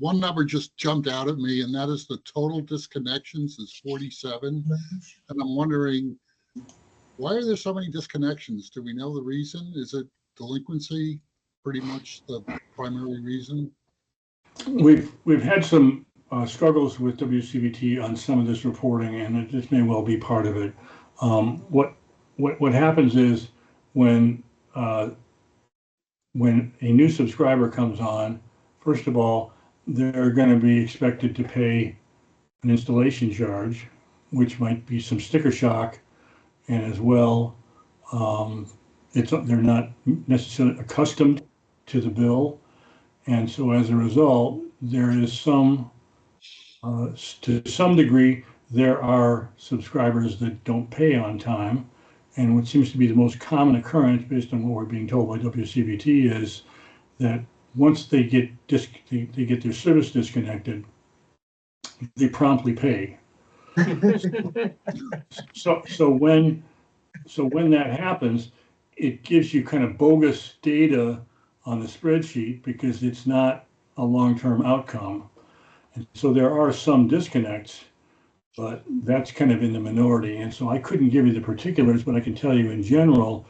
One number just jumped out at me, and that is the total disconnections is 47. And I'm wondering, why are there so many disconnections? Do we know the reason? Is it delinquency pretty much the primary reason?
We've had some struggles with WCBT on some of this reporting, and this may well be part of it. What happens is when a new subscriber comes on, first of all, they're going to be expected to pay an installation charge, which might be some sticker shock, and as well, they're not necessarily accustomed to the bill. And so as a result, there is to some degree, there are subscribers that don't pay on time. And what seems to be the most common occurrence, based on what we're being told by WCBT, is that once they get their service disconnected, they promptly pay. So when that happens, it gives you kind of bogus data on the spreadsheet, because it's not a long-term outcome. And so there are some disconnects, but that's kind of in the minority. And so I couldn't give you the particulars, but I can tell you in general,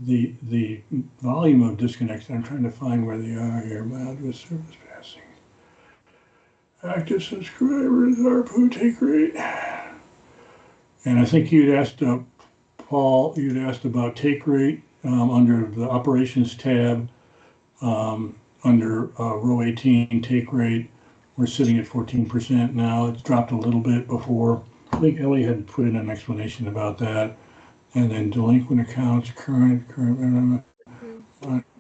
the volume of disconnects, I'm trying to find where they are here. Address service passing. Active subscribers, ARPU take rate. And I think you'd asked, Paul, you'd asked about take rate under the operations tab, under row 18 take rate. We're sitting at 14% now. It's dropped a little bit before. I think Ellie had put in an explanation about that. And then delinquent accounts, current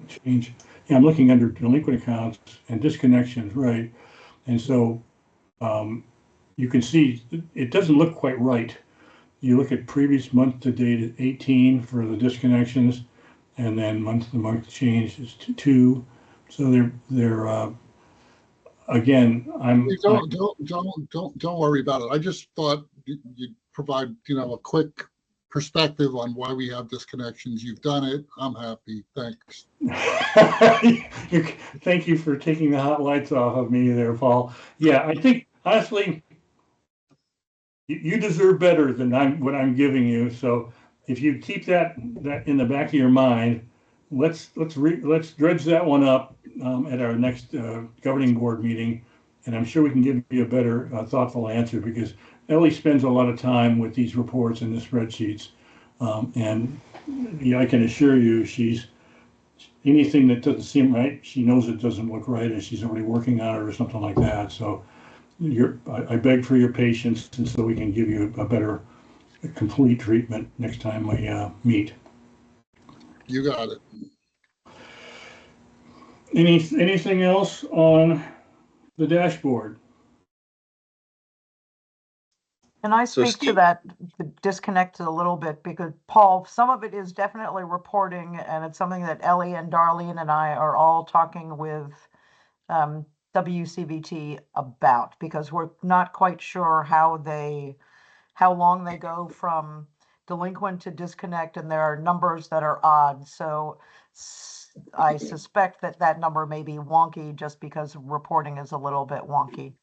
change. Yeah, I'm looking under delinquent accounts and disconnections, right? And so you can see it doesn't look quite right. You look at previous month to date at 18 for the disconnections, and then month to month change is to 2. So they're again,
Don't worry about it. I just thought you'd provide, a quick perspective on why we have disconnections. You've done it. I'm happy. Thanks.
Thank you for taking the hot lights off of me there, Paul. Yeah, I think honestly, you deserve better than what I'm giving you. So if you keep that in the back of your mind, let's dredge that one up at our next governing board meeting, And I'm sure we can give you a better thoughtful answer, because Ellie spends a lot of time with these reports and the spreadsheets. And yeah, I can assure you, anything that doesn't seem right, she knows it doesn't look right, and she's already working on it or something like that. So I beg for your patience, and so we can give you a better, complete treatment next time we meet.
You got it.
Anything else on the dashboard?
Can I
So
speak to
Steve-
that, to disconnect a little bit, because Paul, some of it is definitely reporting, and it's something that Ellie and Darlene and I are all talking with WCVT about, because we're not quite sure how long they go from delinquent to disconnect, and there are numbers that are odd. So I suspect that that number may be wonky just because reporting is a little bit wonky.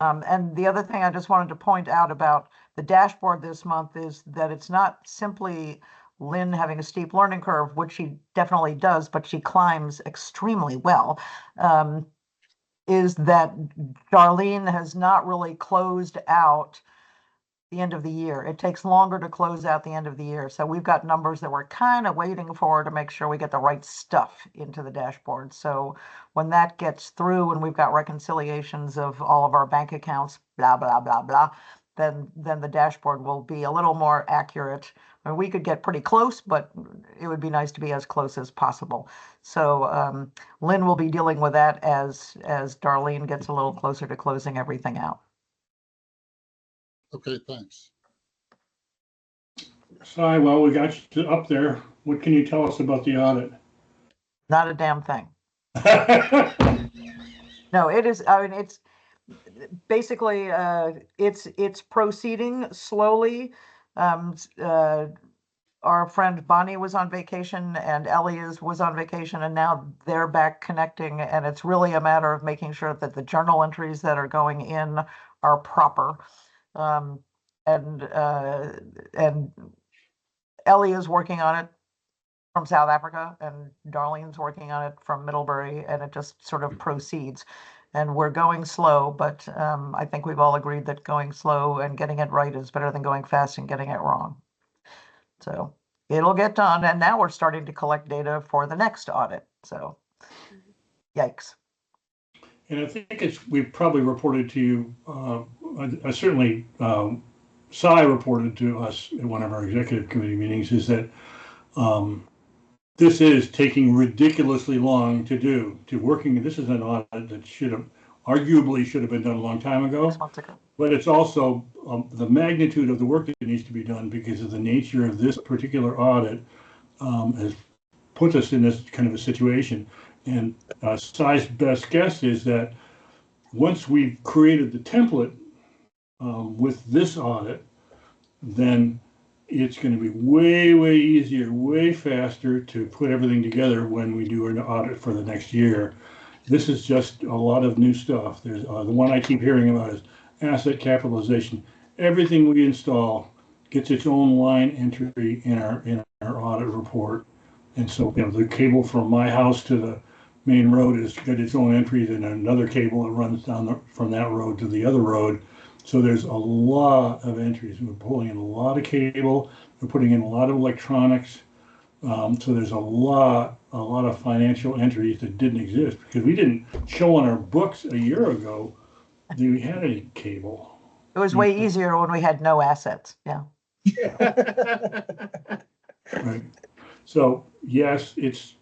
And the other thing I just wanted to point out about the dashboard this month is that it's not simply Lynn having a steep learning curve, which she definitely does, but she climbs extremely well. Is that Darlene has not really closed out the end of the year. It takes longer to close out the end of the year. So we've got numbers that we're kind of waiting for to make sure we get the right stuff into the dashboard. So when that gets through and we've got reconciliations of all of our bank accounts, blah, blah, blah, blah, then the dashboard will be a little more accurate. I mean, we could get pretty close, but it would be nice to be as close as possible. So Lynn will be dealing with that as Darlene gets a little closer to closing everything out.
Okay, thanks.
Sai, well, we got you up there. What can you tell us about the audit?
Not a damn thing. No, it is, I mean, it's basically, it's proceeding slowly. Our friend Bonnie was on vacation and Ellie was on vacation, and now they're back connecting, and it's really a matter of making sure that the journal entries that are going in are proper. And Ellie is working on it from South Africa, and Darlene's working on it from Middlebury, and it just sort of proceeds. And we're going slow, but I think we've all agreed that going slow and getting it right is better than going fast and getting it wrong. So it'll get done, and now we're starting to collect data for the next audit. So yikes.
And I think we've probably reported to you, certainly Sai reported to us at one of our executive committee meetings, is that this is taking ridiculously long to do, this is an audit that arguably should have been done a long time ago.
6 months ago.
But it's also the magnitude of the work that needs to be done, because of the nature of this particular audit has put us in this kind of a situation. And Sai's best guess is that once we've created the template with this audit, then it's going to be way, way easier, way faster to put everything together when we do an audit for the next year. This is just a lot of new stuff. There's the one I keep hearing about is asset capitalization. Everything we install gets its own line entry in our audit report. And so, the cable from my house to the main road has got its own entries, and another cable that runs down from that road to the other road. So there's a lot of entries. We're pulling in a lot of cable. We're putting in a lot of electronics. So there's a lot of financial entries that didn't exist, because we didn't show on our books a year ago that we had any cable.
It was way easier when we had no assets. Yeah.
Right. So yes, it's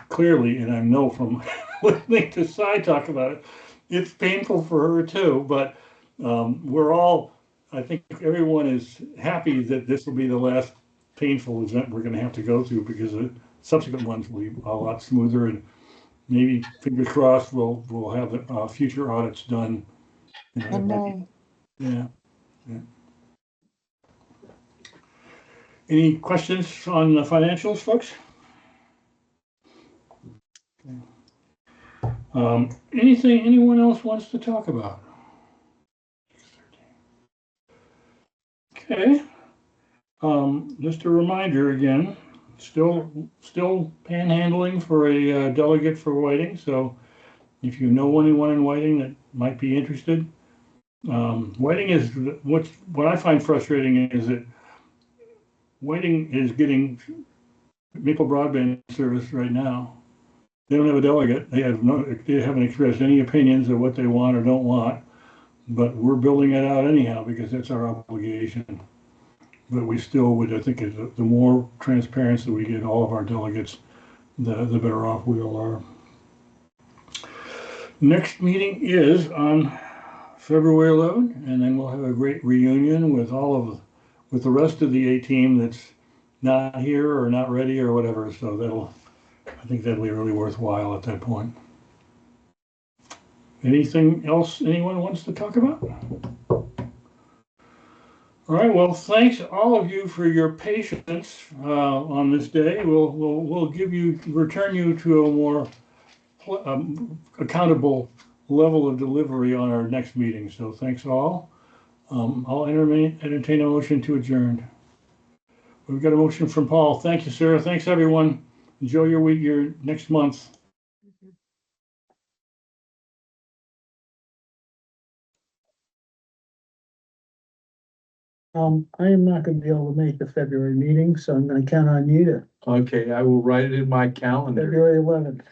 clearly, and I know from listening to Sai talk about it, it's painful for her too. But I think everyone is happy that this will be the last painful event we're going to have to go through, because the subsequent ones will be a lot smoother, and maybe fingers crossed we'll have future audits done. Yeah. Any questions on the financials, folks? Okay. Anything anyone else wants to talk about? Okay. Just a reminder again, still panhandling for a delegate for Whiting. So If you know anyone in Whiting that might be interested, Whiting is, what I find frustrating is that Whiting is getting Maple Broadband service right now. They don't have a delegate. They haven't expressed any opinions of what they want or don't want, but we're building it out anyhow because that's our obligation. But we still would, I think, the more transparency we get all of our delegates, the better off we all are. Next meeting is on February 11th, and then we'll have a great reunion with with the rest of the A team that's not here or not ready or whatever. So I think that'll be really worthwhile at that point. Anything else anyone wants to talk about? All right, well, thanks all of you for your patience on this day. We'll return you to a more accountable level of delivery on our next meeting. So thanks all. I'll entertain a motion to adjourn. We've got a motion from Paul. Thank you, Sarah. Thanks, everyone. Enjoy your week, your next month.
I am not gonna be able to make the February meeting, so I'm gonna count on you to
Okay, I will write it in my calendar.
February 11th.